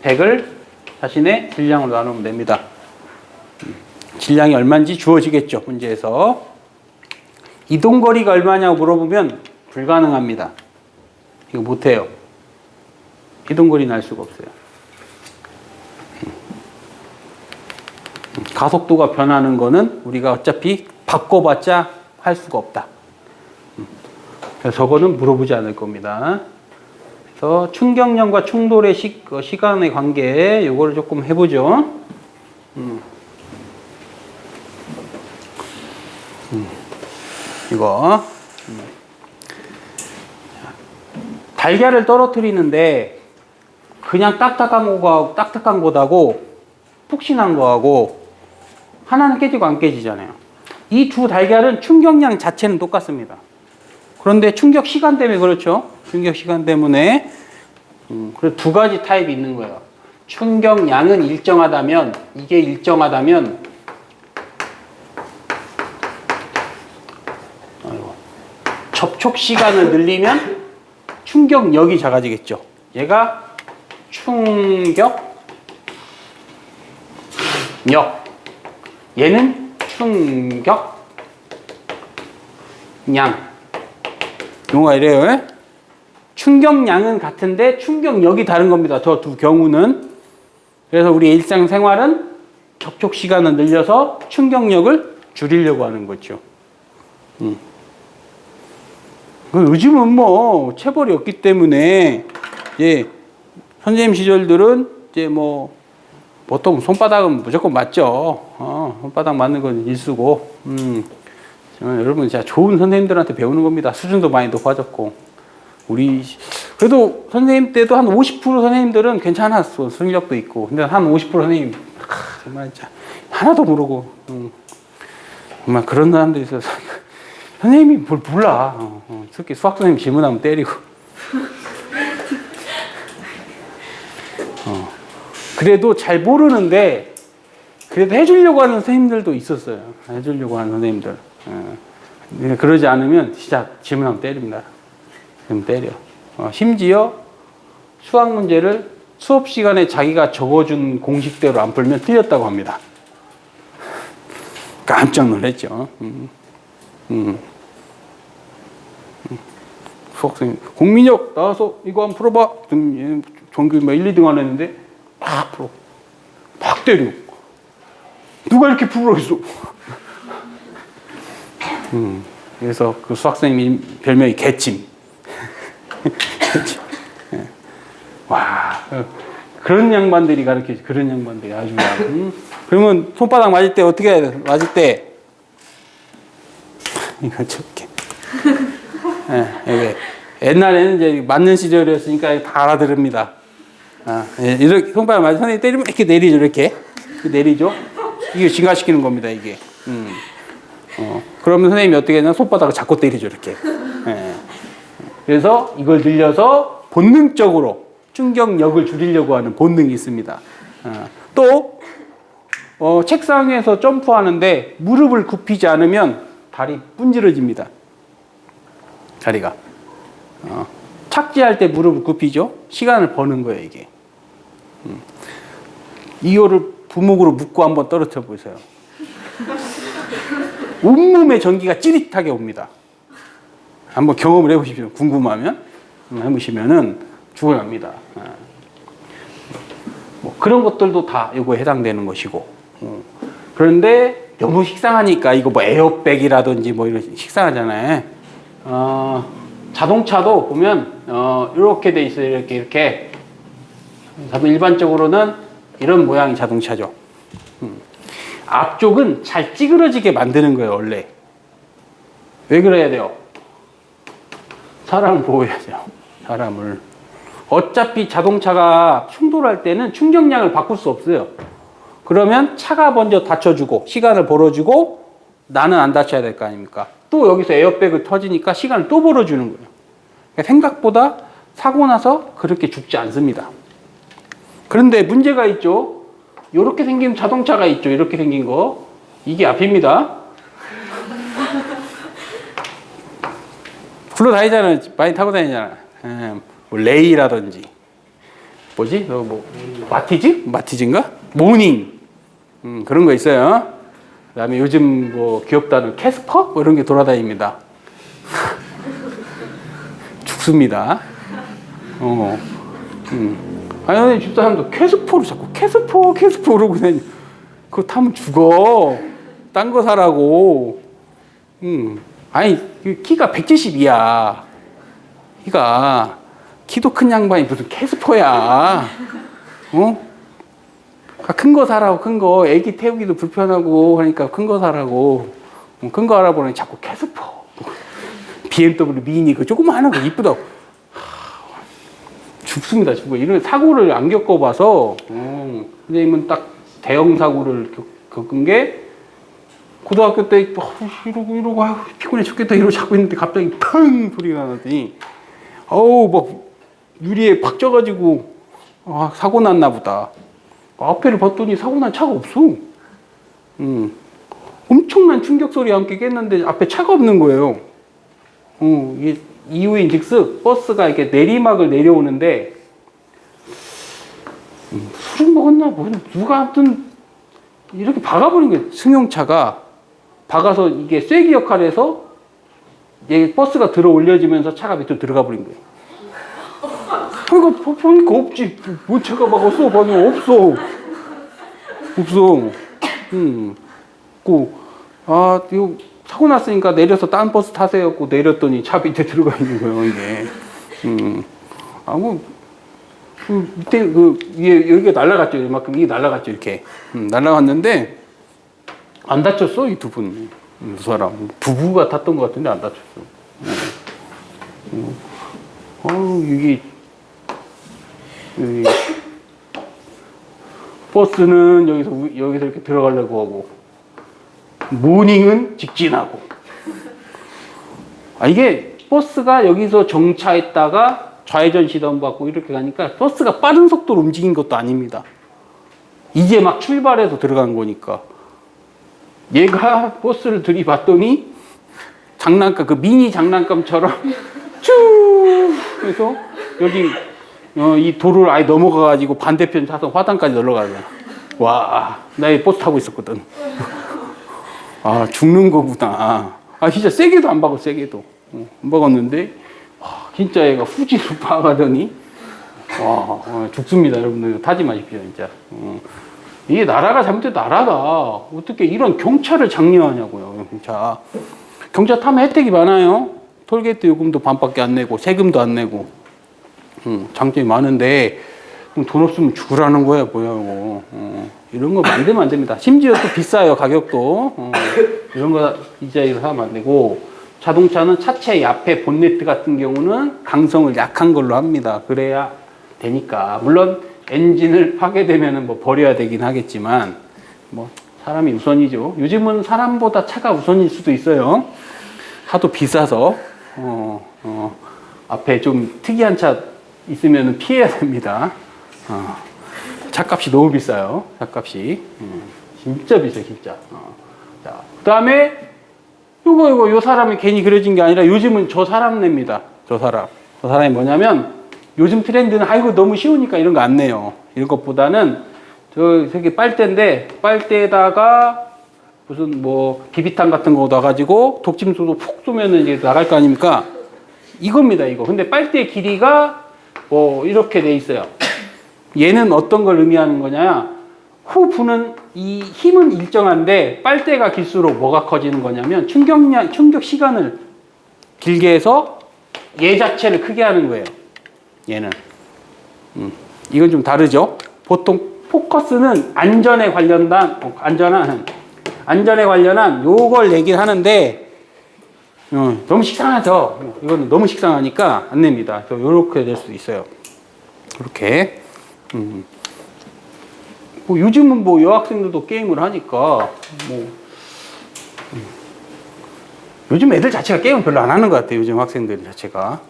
100을 자신의 질량으로 나누면 됩니다. 질량이 얼마인지 주어지겠죠, 문제에서. 이동거리가 얼마냐고 물어보면 불가능합니다. 이거 못해요. 이동거리는 알 수가 없어요. 가속도가 변하는 거는 우리가 어차피 바꿔봤자 할 수가 없다. 그래서 저거는 물어보지 않을 겁니다. 그래서 충격량과 충돌의 시간의 관계, 요거를 조금 해보죠. 이거. 달걀을 떨어뜨리는데, 그냥 딱딱한 거하고, 푹신한 거하고, 하나는 깨지고 안 깨지잖아요. 이 두 달걀은 충격량 자체는 똑같습니다. 그런데 충격 시간 때문에 그렇죠. 충격 시간 때문에. 그래서 두 가지 타입이 있는 거예요. 충격량은 일정하다면, 이게 일정하다면, 접촉 시간을 늘리면 충격력이 작아지겠죠. 얘가 충격력. 얘는 충격량. 용어가 이래요. 충격량은 같은데 충격력이 다른 겁니다. 저 두 경우는. 그래서 우리 일상생활은 접촉 시간을 늘려서 충격력을 줄이려고 하는 거죠. 요즘은 뭐 체벌이 없기 때문에 선생님 시절들은 이제 뭐 보통 손바닥은 무조건 맞죠. 손바닥 맞는 건 일수고. 여러분 진짜 좋은 선생님들한테 배우는 겁니다. 수준도 많이 높아졌고. 그래도 선생님 때도 한 50% 선생님들은 괜찮았어. 승력도 있고. 근데 한 50% 선생님, 정말 진짜 하나도 모르고. 정말 그런 사람들이 있어서. 선생님이 뭘 몰라. 특히 수학 선생님 질문하면 때리고. 그래도 잘 모르는데, 그래도 해주려고 하는 선생님들도 있었어요. 해주려고 하는 선생님들. 그러지 않으면 진짜 질문하면 때립니다. 그럼 때려. 심지어 수학 문제를 수업 시간에 자기가 적어준 공식대로 안 풀면 틀렸다고 합니다. 깜짝 놀랐죠. 수학생님 공민혁 나와서 이거 한번 풀어봐. 전교 1, 2등 안 했는데 막 풀어. 막 때려. 누가 이렇게 풀어 했어? 그래서 그 수학생님 별명이 개침. 와, 그런 양반들이 그런 양반들이 아주. 그러면 손바닥 맞을 때 어떻게 해야 돼? 맞을 때 이거 저렇게. 옛날에는 이제 맞는 시절이었으니까 다 알아들읍니다. 이렇게 손바닥 맞을 때 선생님 때리면 이렇게 내리죠, 이렇게 내리죠. 이게 증가시키는 겁니다, 이게. 그러면 선생님이 어떻게 했냐? 손바닥을 잡고 때리죠, 이렇게. 그래서 이걸 늘려서 본능적으로 충격력을 줄이려고 하는 본능이 있습니다. 또 책상에서 점프하는데 무릎을 굽히지 않으면 다리 분질러집니다. 다리가. 착지할 때 무릎을 굽히죠. 시간을 버는 거예요, 이게. 이거를 부목으로 묶고 한번 떨어뜨려 보세요. 온몸에 전기가 찌릿하게 옵니다. 한번 경험을 해보십시오. 궁금하면 해보시면은 죽어납니다. 뭐 그런 것들도 다 이거에 해당되는 것이고. 그런데 너무 식상하니까 이거 뭐 에어백이라든지 뭐 이런 식상하잖아요. 자동차도 보면 이렇게 돼 있어요. 이렇게 일반적으로는 이런 모양의 자동차죠. 앞쪽은 잘 찌그러지게 만드는 거예요, 원래. 왜 그래야 돼요? 사람을 보호해야죠. 사람을. 어차피 자동차가 충돌할 때는 충격량을 바꿀 수 없어요. 그러면 차가 먼저 다쳐주고 시간을 벌어주고 나는 안 다쳐야 될 거 아닙니까? 또 여기서 에어백을 터지니까 시간을 또 벌어주는 거예요. 그러니까 생각보다 사고 나서 그렇게 죽지 않습니다. 그런데 문제가 있죠. 이렇게 생긴 자동차가 있죠. 이렇게 생긴 거. 이게 앞입니다. 굴러다니잖아요. 많이 타고 다니잖아. 뭐 레이라든지. 뭐지? 뭐 마티즈? 마티즈인가? 모닝. 그런 거 있어요. 그 다음에 요즘 뭐 귀엽다는 캐스퍼? 뭐 이런 게 돌아다닙니다. 죽습니다. 아니, 집사람도 캐스퍼를 자꾸 캐스퍼 그러고 다니. 그거 타면 죽어. 딴 거 사라고. 아니, 키가 170이야. 키도 큰 양반이 무슨 캐스퍼야. 큰 거 사라고, 큰 거. 애기 태우기도 불편하고 하니까 큰 거 사라고. 큰 거 알아보니 자꾸 캐스퍼. BMW 미니 그 조그마한 거 이쁘다고. 죽습니다, 죽어. 이런 사고를 안 겪어봐서, 선생님은 딱 대형 사고를 겪은 게, 고등학교 때, 이러고, 아유, 피곤해 죽겠다, 이러고 자고 있는데 갑자기 펑! 소리가 나더니, 막 유리에 팍 쪄가지고, 사고 났나 보다. 앞에를 봤더니 사고 난 차가 없어. 엄청난 충격 소리와 함께 깼는데 앞에 차가 없는 거예요. 이유인 즉슨 버스가 이렇게 내리막을 내려오는데 술을 먹었나 뭐 누가 아무튼 이렇게 박아버린 거예요. 승용차가 박아서 이게 쐐기 역할을 해서 버스가 들어 올려지면서 차가 밑으로 들어가 버린 거예요. 그러니까 보니까 없지. 뭐 차가 박았어? 보니까 없어. 이거 사고 났으니까 내려서 딴 버스 타세요. 내렸더니 차 밑에 들어가 있는 거예요, 이게. 밑에 위에 여기가 날아갔죠. 이만큼 이게 날아갔죠, 이렇게. 날아갔는데 안 다쳤어, 이 두 분. 두 사람 부부가 탔던 것 같은데 안 다쳤어. 이게 버스는 여기서 이렇게 들어가려고 하고 모닝은 직진하고. 이게 버스가 여기서 정차했다가 좌회전 시동 받고 이렇게 가니까 버스가 빠른 속도로 움직인 것도 아닙니다. 이제 막 출발해서 들어간 거니까. 얘가 버스를 들이받더니 장난감, 그 미니 장난감처럼 쭉 해서 여기 이 도로를 아예 넘어가가지고 반대편 차선 화단까지 넘어가잖아. 와, 나 이 버스 타고 있었거든. 죽는 거구나. 진짜 세게도 안 박아, 세게도. 안 박았는데, 진짜 얘가 후지로 박아가더니, 죽습니다. 여러분들 타지 마십시오, 진짜. 이게 나라가 잘못된 나라다. 어떻게 이런 경차를 장려하냐고요, 경차. 경차 타면 혜택이 많아요. 톨게이트 요금도 반밖에 안 내고, 세금도 안 내고. 장점이 많은데, 그럼 돈 없으면 죽으라는 거야, 뭐야, 이거. 이런 거 만들면 안 됩니다. 심지어 또 비싸요, 가격도. 이런 거 이자리로 사면 안 되고, 자동차는 차체 앞에 본네트 같은 경우는 강성을 약한 걸로 합니다. 그래야 되니까. 물론, 엔진을 파괴되면 뭐 버려야 되긴 하겠지만, 뭐, 사람이 우선이죠. 요즘은 사람보다 차가 우선일 수도 있어요. 하도 비싸서, 앞에 좀 특이한 차 있으면 피해야 됩니다. 차값이 너무 비싸요. 차값이. 진짜 비싸요, 진짜. 자, 그 다음에, 요 사람이 괜히 그려진 게 아니라 요즘은 저 사람 냅니다. 저 사람. 저 사람이 뭐냐면, 요즘 트렌드는, 아이고, 너무 쉬우니까 이런 거 안 내요. 이런 것보다는, 저기 빨대인데, 빨대에다가 무슨 뭐, 비비탄 같은 거 넣어가지고, 독침소도 푹 쏘면은 이제 나갈 거 아닙니까? 이겁니다, 이거. 근데 빨대의 길이가 뭐, 이렇게 돼 있어요. 얘는 어떤 걸 의미하는 거냐? 후 부는 이 힘은 일정한데 빨대가 길수록 뭐가 커지는 거냐면 충격 시간을 길게 해서 얘 자체를 크게 하는 거예요. 얘는. 이건 좀 다르죠? 보통 포커스는 안전에 관련한 요걸 얘기를 하는데 너무 식상하죠? 이건 너무 식상하니까 안 냅니다. 요렇게 될 수도 있어요. 이렇게. 뭐 요즘은 뭐 여학생들도 게임을 하니까 요즘 애들 자체가 게임을 별로 안 하는 것 같아요. 요즘 학생들 자체가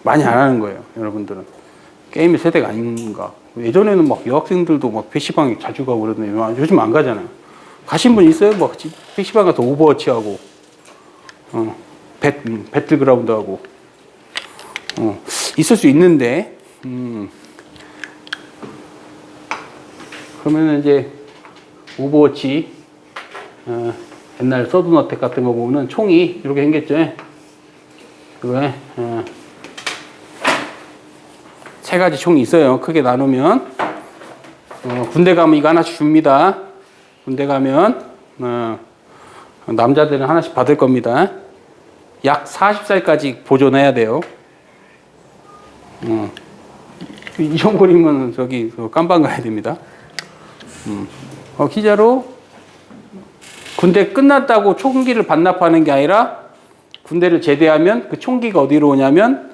많이 안 하는 거예요. 여러분들은 게임의 세대가 아닌가. 예전에는 막 여학생들도 막 PC방에 자주 가고 그러던데 요즘 안 가잖아요. 가신 분 있어요? 막 PC방 가서 오버워치 하고 배틀그라운드 하고 있을 수 있는데 그러면은 이제 오버워치 옛날 서든어택 같은 거 보면은 총이 이렇게 생겼죠. 그거에 세 가지 총이 있어요. 크게 나누면 군대 가면 이거 하나씩 줍니다. 군대 가면 남자들은 하나씩 받을 겁니다. 약 40살까지 보존해야 돼요. 잊어버리면 저기 깜방 가야 됩니다. 기자로 군대 끝났다고 총기를 반납하는 게 아니라 군대를 제대하면 그 총기가 어디로 오냐면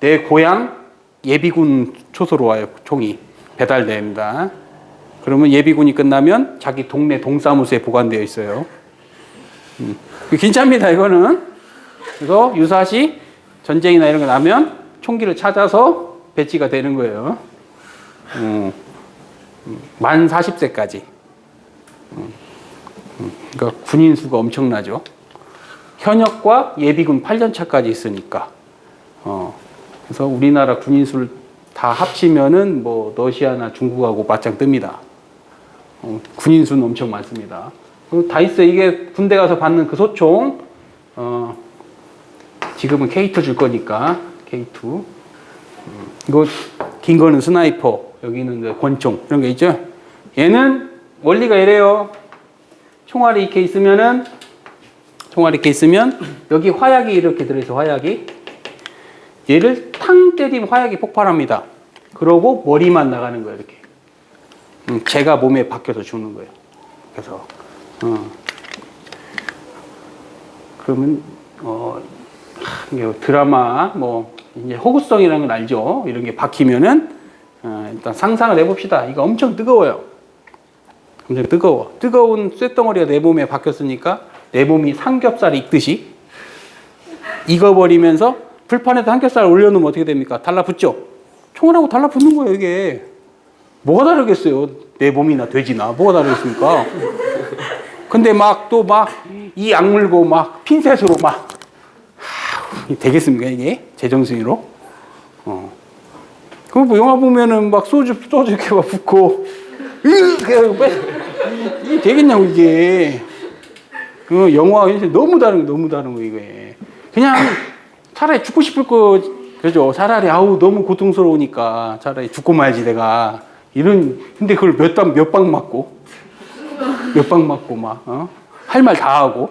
내 고향 예비군 초소로 와요. 총이 배달됩니다. 그러면 예비군이 끝나면 자기 동네 동사무소에 보관되어 있어요. 괜찮습니다. 이거는. 그래서 유사시 전쟁이나 이런 거 나면 총기를 찾아서 배치가 되는 거예요. 만 40세까지. 그러니까 군인 수가 엄청나죠. 현역과 예비군 8년 차까지 있으니까. 그래서 우리나라 군인 수를 다 합치면은 뭐 러시아나 중국하고 맞짱 뜹니다. 군인 수는 엄청 많습니다. 다 있어요. 이게 군대 가서 받는 그 소총. 지금은 K2 줄 거니까 K2. 이거 긴 거는 스나이퍼, 여기는 권총 이런 게 있죠. 얘는 원리가 이래요. 총알이 이렇게 있으면 여기 화약이 이렇게 들어있어. 화약이 얘를 탕 때리면 화약이 폭발합니다. 그러고 머리만 나가는 거예요. 이렇게 제가 몸에 박혀서 죽는 거예요. 그래서 그러면 드라마 뭐 이제 호구성이라는 건 알죠. 이런 게 박히면은 일단 상상을 해봅시다. 이거 엄청 뜨거워요. 엄청 뜨거워. 뜨거운 쇳덩어리가 내 몸에 박혔으니까 내 몸이 삼겹살이 익듯이 익어버리면서 불판에다 삼겹살을 올려놓으면 어떻게 됩니까? 달라붙죠? 총알하고 달라붙는 거예요, 이게. 뭐가 다르겠어요? 내 몸이나 돼지나. 뭐가 다르겠습니까? 근데 이 악물고 핀셋으로 되겠습니까, 이게? 제정신으로? 그럼 뭐 영화 보면은 소주 이렇게 붓고, 이게 되겠냐고, 이게. 영화와 현실 너무 다른 거, 이게. 그냥 차라리 죽고 싶을 거, 그죠? 차라리, 너무 고통스러우니까 차라리 죽고 말지, 내가. 근데 그걸 몇 방 맞고, 할 말 다 하고.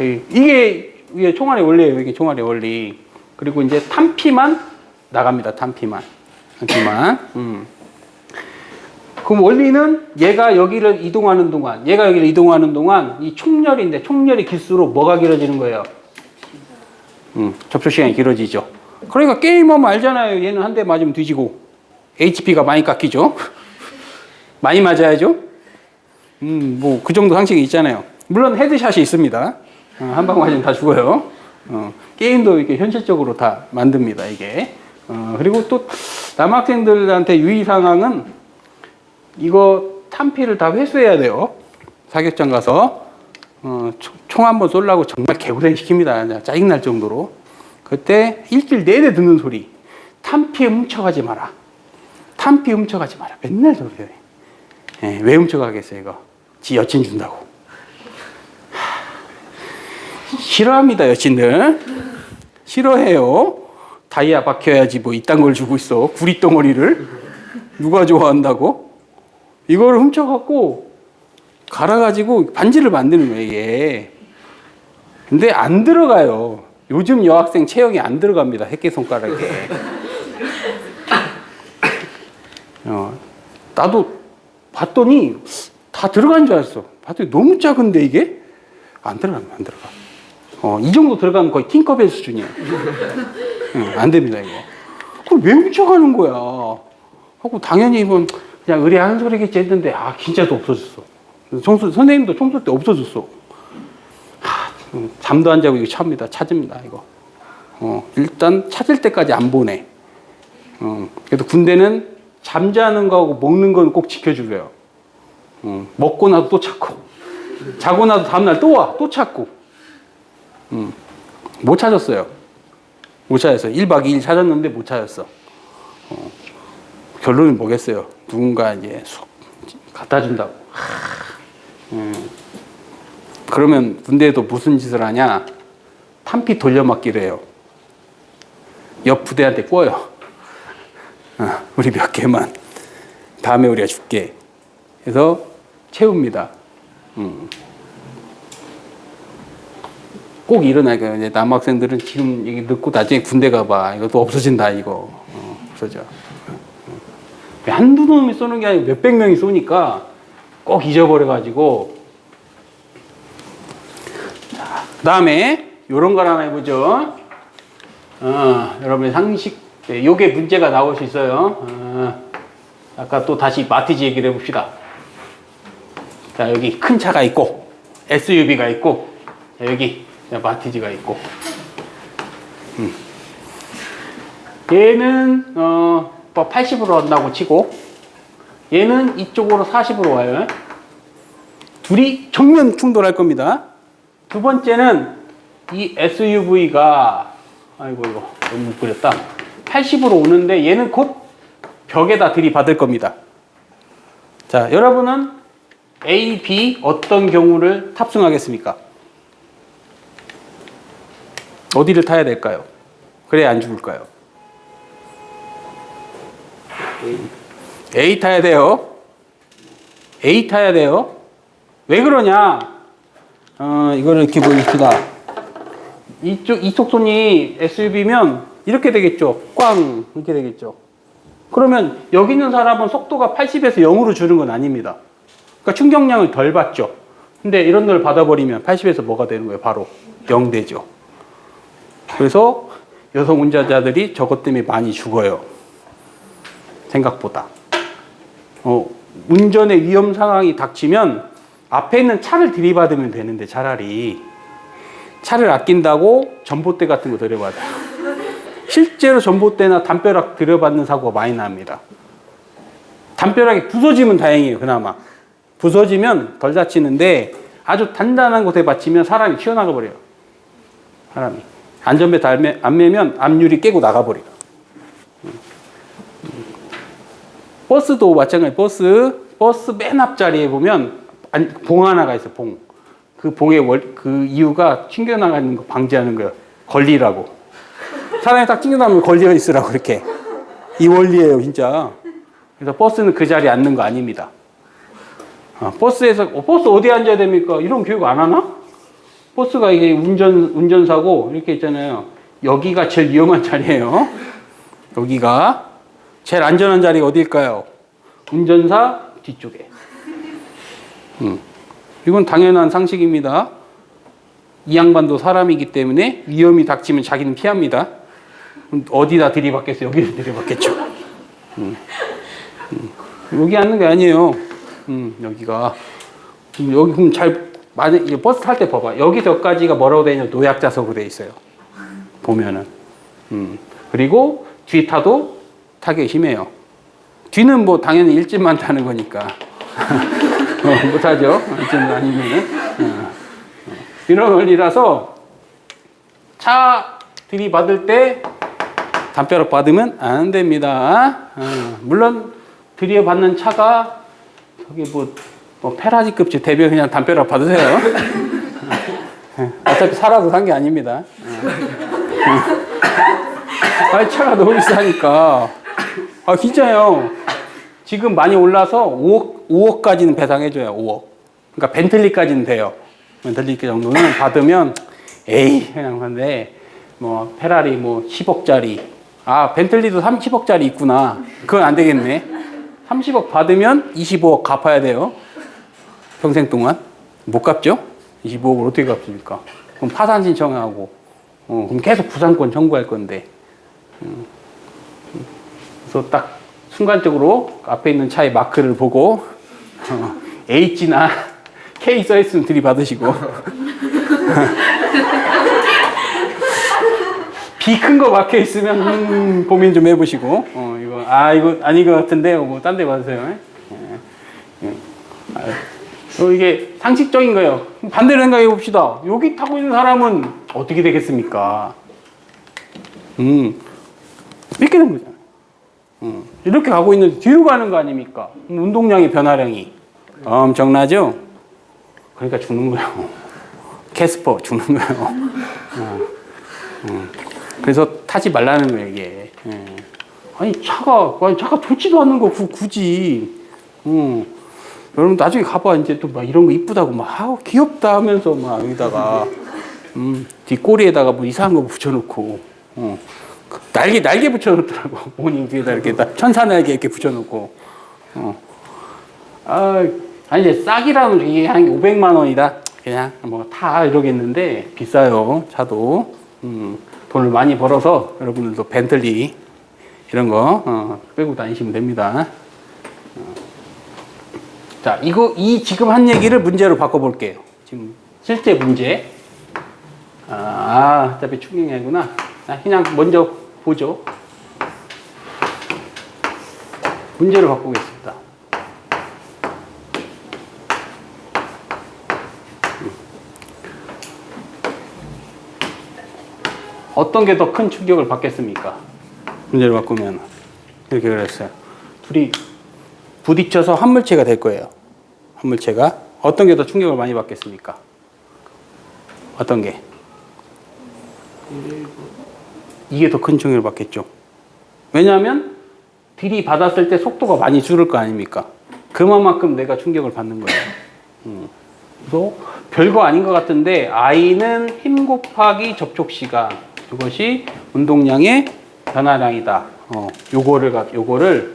이게 총알의 원리예요. 이게 총알의 원리. 그리고 이제 탄피만 나갑니다. 탄피만. 그럼 원리는 얘가 여기를 이동하는 동안 이 총열이 길수록 뭐가 길어지는 거예요? 접촉 시간이 길어지죠. 그러니까 게임하면 알잖아요. 얘는 한 대 맞으면 뒤지고 HP가 많이 깎이죠. 많이 맞아야죠. 뭐 그 정도 상식이 있잖아요. 물론 헤드샷이 있습니다. 한 방 맞으면 다 죽어요. 게임도 이렇게 현실적으로 다 만듭니다. 이게 그리고 또 남학생들한테 유의사항은 이거 탄피를 다 회수해야 돼요. 사격장 가서 총 한번 쏠라고 정말 개고생 시킵니다. 짜증날 정도로. 그때 일주일 내내 듣는 소리. 탄피 훔쳐가지 마라. 탄피 훔쳐가지 마라. 맨날 소리해. 예, 왜 훔쳐가겠어요, 이거? 지 여친 준다고. 싫어합니다, 여친들. 싫어해요. 다이아 박혀야지 뭐 이딴 걸 주고 있어. 구릿덩어리를. 누가 좋아한다고? 이걸 훔쳐갖고 갈아가지고 반지를 만드는 거예요, 이게. 근데 안 들어가요. 요즘 여학생 체형이 안 들어갑니다, 새끼손가락에. 나도 봤더니 다 들어간 줄 알았어. 봤더니 너무 작은데 이게? 안 들어가. 이 정도 들어가면 거의 팅커벨 수준이야. 안 됩니다, 이거. 그걸 왜 훔쳐가는 거야? 하고 당연히 이건 그냥 의뢰하는 소리겠지 했는데, 진짜도 없어졌어. 선생님도 총 쏠 때 없어졌어. 잠도 안 자고 이거 찾습니다, 이거. 일단 찾을 때까지 안 보내. 그래도 군대는 잠자는 거하고 먹는 건 꼭 지켜주고요. 먹고 나서 또 찾고, 자고 나서 다음날 또 와, 또 찾고. 못 찾았어요. 1박 2일 찾았는데 못 찾았어. 결론은 뭐겠어요? 누군가 이제 갖다 준다고. 그러면 군대에도 무슨 짓을 하냐? 탄피 돌려막기를 해요. 옆 부대한테 꿔요. 우리 몇 개만. 다음에 우리가 줄게. 그래서 채웁니다. 꼭 일어나니까 이제 남학생들은 지금 얘기 듣고 나중에 군대 가봐. 이것도 없어진다, 이거. 없어져. 한두 놈이 쏘는 게 아니고 몇백 명이 쏘니까 꼭 잊어버려가지고. 자, 그 다음에 요런 걸 하나 해보죠. 여러분의 상식, 요게 문제가 나올 수 있어요. 아까 또 다시 마티즈 얘기를 해봅시다. 자, 여기 큰 차가 있고, SUV가 있고, 여기 마티즈가 있고. 얘는 80으로 한다고 치고, 얘는 이쪽으로 40으로 와요. 둘이 정면 충돌할 겁니다. 두 번째는 이 SUV가 아이고 이거 너무 그렸다. 80으로 오는데 얘는 곧 벽에다 들이받을 겁니다. 자, 여러분은 A, B 어떤 경우를 탑승하겠습니까? 어디를 타야 될까요? 그래야 안 죽을까요? A 타야 돼요. A 타야 돼요. 왜 그러냐? 이거를 이렇게 보여줍시다. 이쪽 손이 SUV면 이렇게 되겠죠. 꽝 이렇게 되겠죠. 그러면 여기 있는 사람은 속도가 80에서 0으로 줄은 건 아닙니다. 그러니까 충격량을 덜 받죠. 근데 이런 걸 받아버리면 80에서 뭐가 되는 거예요? 바로 0 되죠. 그래서 여성 운전자들이 저것 때문에 많이 죽어요. 생각보다. 운전의 위험 상황이 닥치면 앞에 있는 차를 들이받으면 되는데 차라리 차를 아낀다고 전봇대 같은 거 들여받아요. 실제로 전봇대나 담벼락 들여받는 사고가 많이 납니다. 담벼락이 부서지면 다행이에요. 그나마 부서지면 덜 다치는데 아주 단단한 곳에 받치면 사람이 튀어나가 버려요. 사람이 안전벨트 안 매면 앞유리 깨고 나가버려요. 버스도 마찬가지. 버스 맨 앞자리에 보면 봉 하나가 있어. 봉. 그 봉의 그 이유가 튕겨나가는 거 방지하는 거예요. 걸리라고. 사람이 딱 튕겨나가면 걸려 있으라고 이렇게. 이 원리예요, 진짜. 그래서 버스는 그 자리에 앉는 거 아닙니다. 버스에서 버스 어디에 앉아야 됩니까? 이런 교육 안 하나? 버스가 이게 운전사고 이렇게 있잖아요. 여기가 제일 위험한 자리예요. 여기가 제일 안전한 자리가 어디일까요? 운전사 뒤쪽에. 이건 당연한 상식입니다. 이 양반도 사람이기 때문에 위험이 닥치면 자기는 피합니다. 어디다 들이받겠어요? 여기서 들이받겠죠. 여기 앉는 게 아니에요. 여기가. 여기 그럼 만약에 버스 탈 때 봐봐. 여기서까지가 뭐라고 되어 있냐면 노약자석으로 되어 있어요. 보면은. 그리고 뒤 타도 타격이 심해요. 뒤는 뭐 당연히 일진만 타는 거니까 못하죠. 일진 아니면은 이런 원리라서 차 들이받을 때 담벼락 받으면 안 됩니다. 물론 들이받는 차가 저기 뭐 페라리급지 대비해 그냥 담벼락 받으세요. 어차피 살아도 산 게 아닙니다. 아니, 차가 너무 비싸니까. 아, 진짜요. 지금 많이 올라서 5억까지는 배상해줘요. 5억. 그러니까 벤틀리까지는 돼요. 벤틀리 정도는 받으면 에이 그냥 한데 뭐 페라리 뭐 10억짜리. 아, 벤틀리도 30억짜리 있구나. 그건 안 되겠네. 30억 받으면 25억 갚아야 돼요. 평생 동안. 못 갚죠? 25억을 어떻게 갚습니까? 그럼 파산 신청하고, 그럼 계속 부산권 청구할 건데. 그래서 딱 순간적으로 앞에 있는 차의 마크를 보고, H나 K 써있으면 들이받으시고, B 큰 거 막혀 있으면, 고민 좀 해보시고, 이거 아닌 것 같은데, 뭐, 딴 데 받으세요. 이게 상식적인 거예요. 반대로 생각해 봅시다. 여기 타고 있는 사람은 어떻게 되겠습니까? 이렇게 된 거잖아요. 이렇게 가고 있는데 뒤로 가는 거 아닙니까? 운동량의 변화량이 엄청나죠? 그러니까 죽는 거예요. 캐스퍼 죽는 거예요. 그래서 타지 말라는 거예요, 이게. 아니, 차가 좋지도 않는 거 굳이. 여러분 나중에 가봐. 이제 또 막 이런 거 이쁘다고 막 귀엽다 하면서 막 여기다가 뒷꼬리에다가 뭐 이상한 거 붙여놓고 날개 붙여놓더라고. 모닝 뒤에다 이렇게 천사 날개 이렇게 붙여놓고 아니 이제 싸기라면 이게 한 500만 원이다. 그냥 뭐 타 이러겠는데 비싸요. 차도 돈을 많이 벌어서 여러분들도 벤틀리 이런 거 빼고 다니시면 됩니다. 자, 지금 한 얘기를 문제로 바꿔볼게요. 지금 실제 문제. 어차피 충격이구나. 그냥 먼저 보죠. 문제로 바꾸겠습니다. 어떤 게 더 큰 충격을 받겠습니까? 문제를 바꾸면 이렇게 그랬어요. 둘이 부딪혀서 한 물체가 될 거예요. 한 물체가 어떤 게 더 충격을 많이 받겠습니까? 어떤 게? 이게 더 큰 충격을 받겠죠. 왜냐하면 들이받았을 때 속도가 많이 줄을 거 아닙니까? 그만큼 내가 충격을 받는 거예요. 그래서 별거 아닌 것 같은데 I는 힘 곱하기 접촉 시간, 이것이 운동량의 변화량이다. 요거를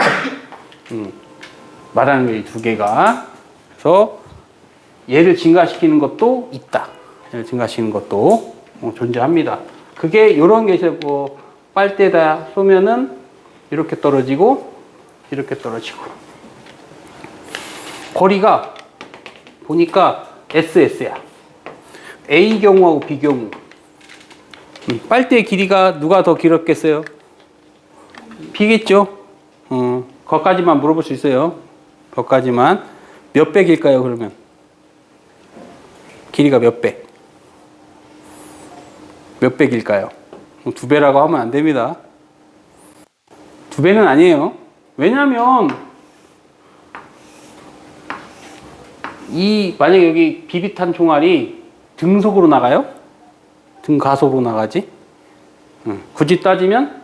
말하는 거예요, 이 두 개가. 그래서 얘를 증가시키는 것도 있다. 얘를 증가시키는 것도 존재합니다. 그게 이런 게 이제 뭐 빨대다 쏘면은 이렇게 떨어지고 이렇게 떨어지고. 거리가 보니까 SS야. A 경우하고 B 경우. 빨대의 길이가 누가 더 길었겠어요? B겠죠? 거기까지만 물어볼 수 있어요. 거기까지만. 몇 백일까요, 그러면? 길이가 몇 백? 몇 백일까요? 2배라고 하면 안 됩니다. 2배는 아니에요. 왜냐면, 만약에 여기 비비탄 총알이 등속으로 나가요? 등가속으로 나가지? 굳이 따지면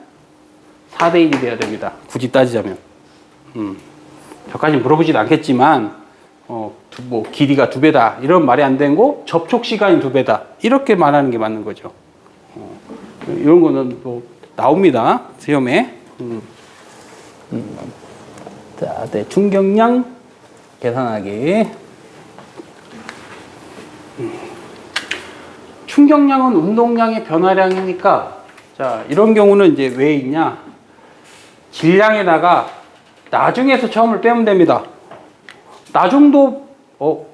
4대1이 돼야 됩니다. 굳이 따지자면. 저까지 물어보진 않겠지만, 뭐, 길이가 2배다. 이런 말이 안 되고, 접촉 시간이 2배다. 이렇게 말하는 게 맞는 거죠. 이런 거는 또 나옵니다. 시험에. 자, 네, 충격량 계산하기. 충격량은 운동량의 변화량이니까, 자, 이런 경우는 이제 왜 있냐? 질량에다가 나중에서 처음을 빼면 됩니다. 나중도, 요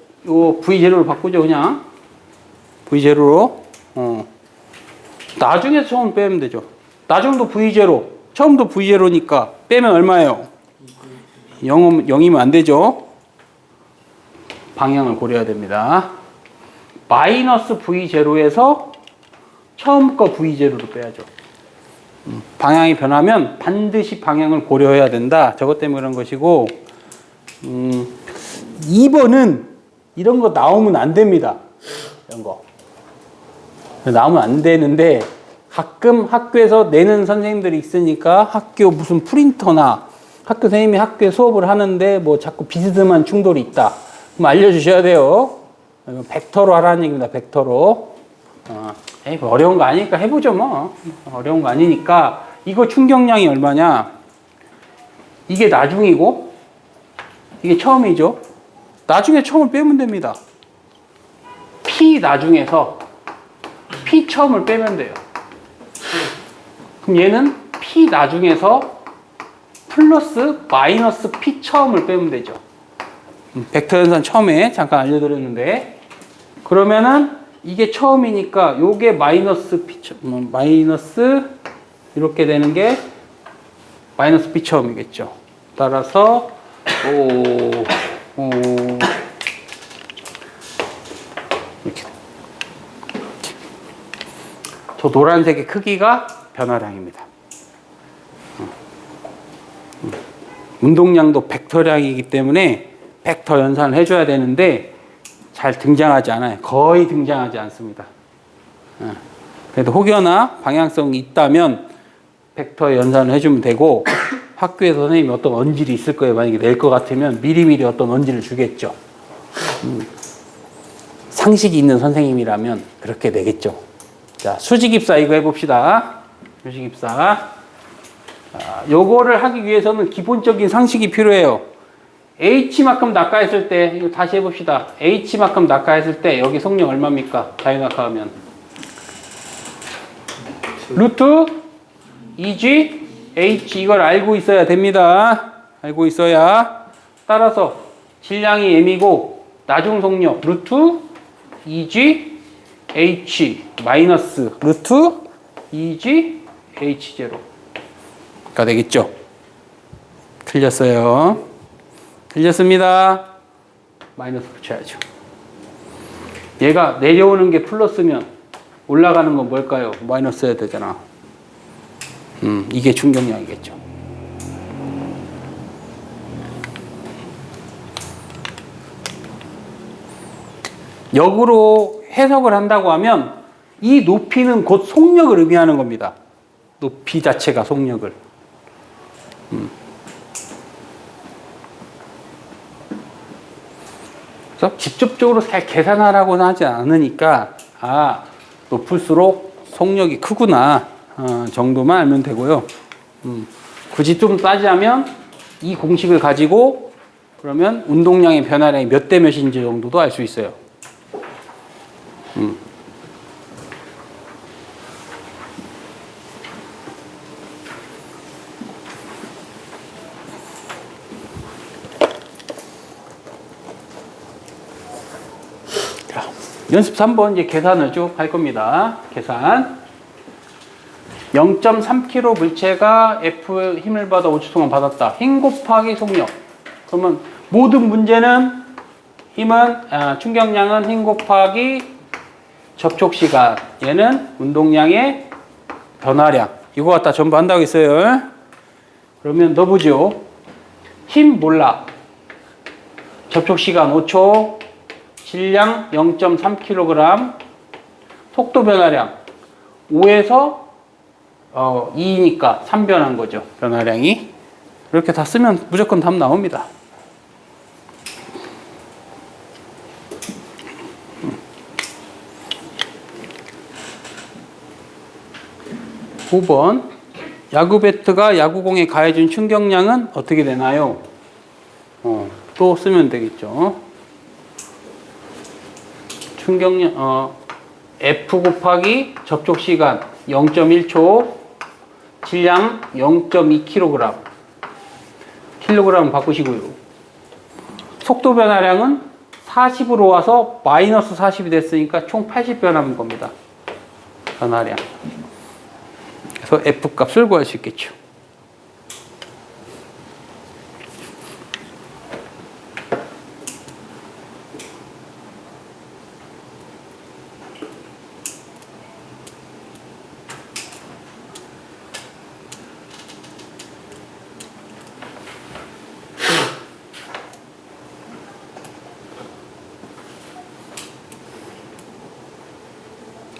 V0를 바꾸죠, 그냥. V0로. 나중에서 처음 빼면 되죠. 나중도 V0. 처음도 V0니까 빼면 얼마예요? 0이면 안 되죠. 방향을 고려해야 됩니다. 마이너스 V0에서 처음 거 V0로 빼야죠. 방향이 변하면 반드시 방향을 고려해야 된다. 저것 때문에 그런 것이고 2번은 이런 거 나오면 안 됩니다. 이런 거 나오면 안 되는데 가끔 학교에서 내는 선생님들이 있으니까 학교 무슨 프린터나 학교 선생님이 학교에 수업을 하는데 뭐 자꾸 비스듬한 충돌이 있다. 그럼 알려주셔야 돼요. 벡터로 하라는 얘기입니다. 벡터로. 어려운 거 아니니까 해보죠 뭐. 어려운 거 아니니까. 이거 충격량이 얼마냐? 이게 나중이고 이게 처음이죠. 나중에 처음을 빼면 됩니다. P 나중에서 P 처음을 빼면 돼요. 그럼 얘는 P 나중에서 플러스 마이너스 P 처음을 빼면 되죠. 벡터 연산 처음에 잠깐 알려드렸는데 그러면은 이게 처음이니까 요게 마이너스 P 마이너스 이렇게 되는 게 마이너스 P 처음이겠죠. 따라서 이렇게 저 노란색의 크기가 변화량입니다. 운동량도 벡터량이기 때문에 벡터 연산을 해줘야 되는데 잘 등장하지 않아요. 거의 등장하지 않습니다. 그래도 혹여나 방향성이 있다면 벡터 연산을 해주면 되고 학교에서 선생님이 어떤 언질이 있을 거예요. 만약에 낼 것 같으면 미리미리 어떤 언질을 주겠죠. 상식이 있는 선생님이라면 그렇게 내겠죠. 자, 수직입사 이거 해봅시다. 수직입사. 요거를 하기 위해서는 기본적인 상식이 필요해요. H만큼 낙하했을 때, 이거 다시 해봅시다. H만큼 낙하했을 때, 여기 속력 얼마입니까? 자유낙하하면. 루트 2G H 이걸 알고 있어야 됩니다. 알고 있어야. 따라서 질량이 M이고, 나중 속력 루트 2G H 마이너스 루트 2G H0가 되겠죠. 틀렸어요. 틀렸습니다. 마이너스 붙여야죠. 얘가 내려오는 게 플러스면 올라가는 건 뭘까요? 마이너스 해야 되잖아. 이게 충격량이겠죠. 역으로 해석을 한다고 하면 이 높이는 곧 속력을 의미하는 겁니다. 높이 자체가 속력을. 그래서 직접적으로 잘 계산하라고는 하지 않으니까 높을수록 속력이 크구나 정도만 알면 되고요. 굳이 좀 따지자면 이 공식을 가지고 그러면 운동량의 변화량이 몇 대 몇인지 정도도 알 수 있어요. 연습 3번 이제 계산을 쭉 할 겁니다. 계산. 0.3kg 물체가 F 힘을 받아 5초 동안 받았다. 힘 곱하기 속력. 그러면 모든 문제는 힘은 충격량은 힘 곱하기 접촉 시간. 얘는 운동량의 변화량. 이거 갖다 전부 한다고 했어요. 그러면 넣어보죠. 힘 몰라. 접촉 시간 5초. 질량 0.3kg, 속도 변화량 5에서 2니까 3 변한 거죠. 변화량이. 이렇게 다 쓰면 무조건 답 나옵니다. (5번) 야구 배트가 야구공에 가해준 충격량은 어떻게 되나요? 또 쓰면 되겠죠. 충격량 F 곱하기 접촉 시간 0.1초, 질량 0.2kg. 킬로그램 바꾸시고요. 속도 변화량은 40으로 와서 마이너스 40이 됐으니까 총 80 변하는 겁니다. 변화량. 그래서 F 값을 구할 수 있겠죠.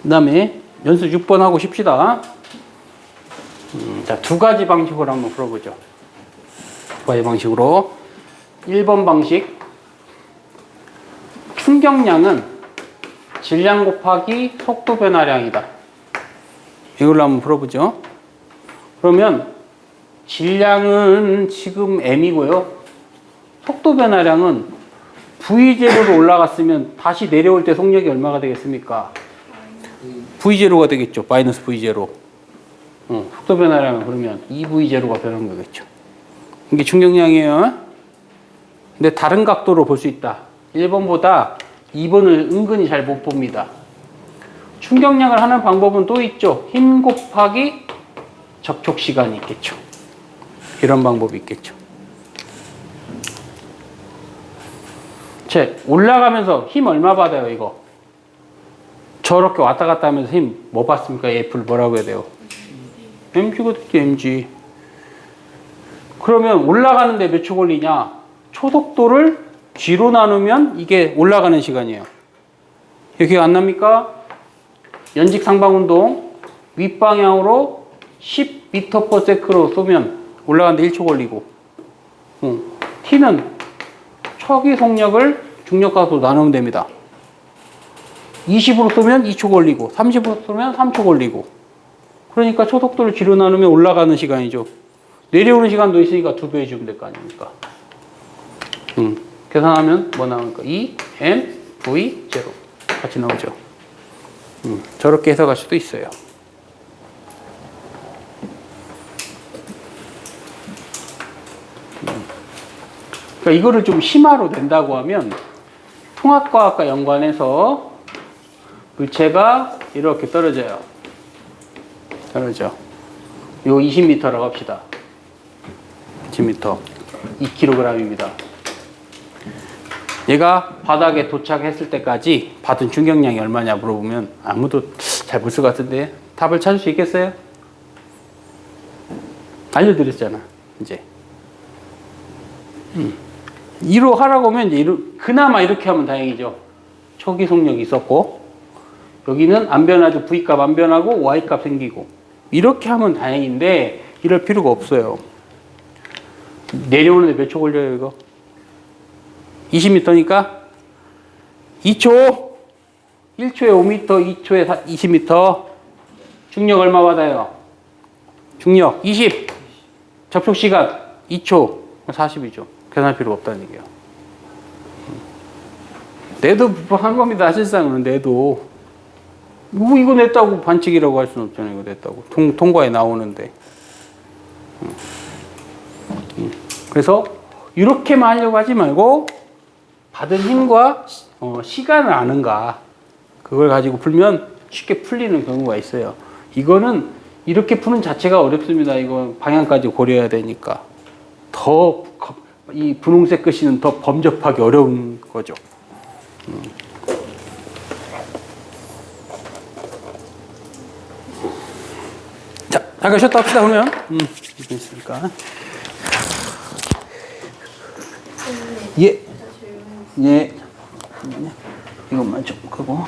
그 다음에 연습 6번 하고 쉽시다. 자, 두 가지 방식으로 한번 풀어보죠. 두 가지 방식으로. 1번 방식. 충격량은 질량 곱하기 속도 변화량이다. 이걸로 한번 풀어보죠. 그러면 질량은 지금 m이고요. 속도 변화량은 V0로 올라갔으면 다시 내려올 때 속력이 얼마가 되겠습니까? V0가 되겠죠. 마이너스 V0. 속도 변화량은 그러면 2V0가 변한 거겠죠. 이게 충격량이에요. 근데 다른 각도로 볼 수 있다. 1번보다 2번을 은근히 잘 못 봅니다. 충격량을 하는 방법은 또 있죠. 힘 곱하기 접촉 시간이 있겠죠. 이런 방법이 있겠죠. 올라가면서 힘 얼마 받아요, 이거? 저렇게 왔다 갔다 하면서 힘 뭐 받습니까? F를 뭐라고 해야 돼요? mg거든요, mg. 그러면 올라가는데 몇 초 걸리냐? 초속도를 g로 나누면 이게 올라가는 시간이에요. 기억 안 납니까? 연직 상방운동 윗방향으로 10m/s로 쏘면 올라가는데 1초 걸리고, t는 초기 속력을 중력각으로 나누면 됩니다. 20으로 쏘면 2초 걸리고 30으로 쏘면 3초 걸리고. 그러니까 초속도를 g로 나누면 올라가는 시간이죠. 내려오는 시간도 있으니까 2배 해주면 될 거 아닙니까? 계산하면 뭐 나올까? 2mv0 같이 나오죠. 저렇게 해석할 수도 있어요. 그러니까 이거를 좀 심화로 낸다고 하면 통합과학과 연관해서 물체가 이렇게 떨어져요. 떨어져. 요 20m라고 합시다. 20m. 2kg입니다. 얘가 바닥에 도착했을 때까지 받은 충격량이 얼마냐 물어보면 아무도 잘 못 쓸 것 같은데 답을 찾을 수 있겠어요? 알려드렸잖아, 이제. 2로 하라고 하면 이제 그나마 이렇게 하면 다행이죠. 초기 속력이 있었고, 여기는 안 변하죠. V값 안 변하고 Y값 생기고. 이렇게 하면 다행인데, 이럴 필요가 없어요. 내려오는데 몇 초 걸려요, 이거? 20m니까 2초, 1초에 5m, 2초에 20m. 중력 얼마 받아요? 중력 20. 접촉 시간 2초, 40이죠. 계산할 필요가 없다는 얘기예요. 내도 한 겁니다. 사실상은 내도. 뭐 이거 냈다고 반칙이라고 할 수는 없잖아요. 이거 냈다고. 통과에 나오는데. 그래서 이렇게만 하려고 하지 말고 받은 힘과 시간을 아는가, 그걸 가지고 풀면 쉽게 풀리는 경우가 있어요. 이거는 이렇게 푸는 자체가 어렵습니다. 이거 방향까지 고려해야 되니까 더 이 분홍색 글씨는 더 범접하기 어려운 거죠. 자, 잠깐 쉬었다 합시다. 그러면 이거 있으니까. 예. 예. 이것만 좀 끄고.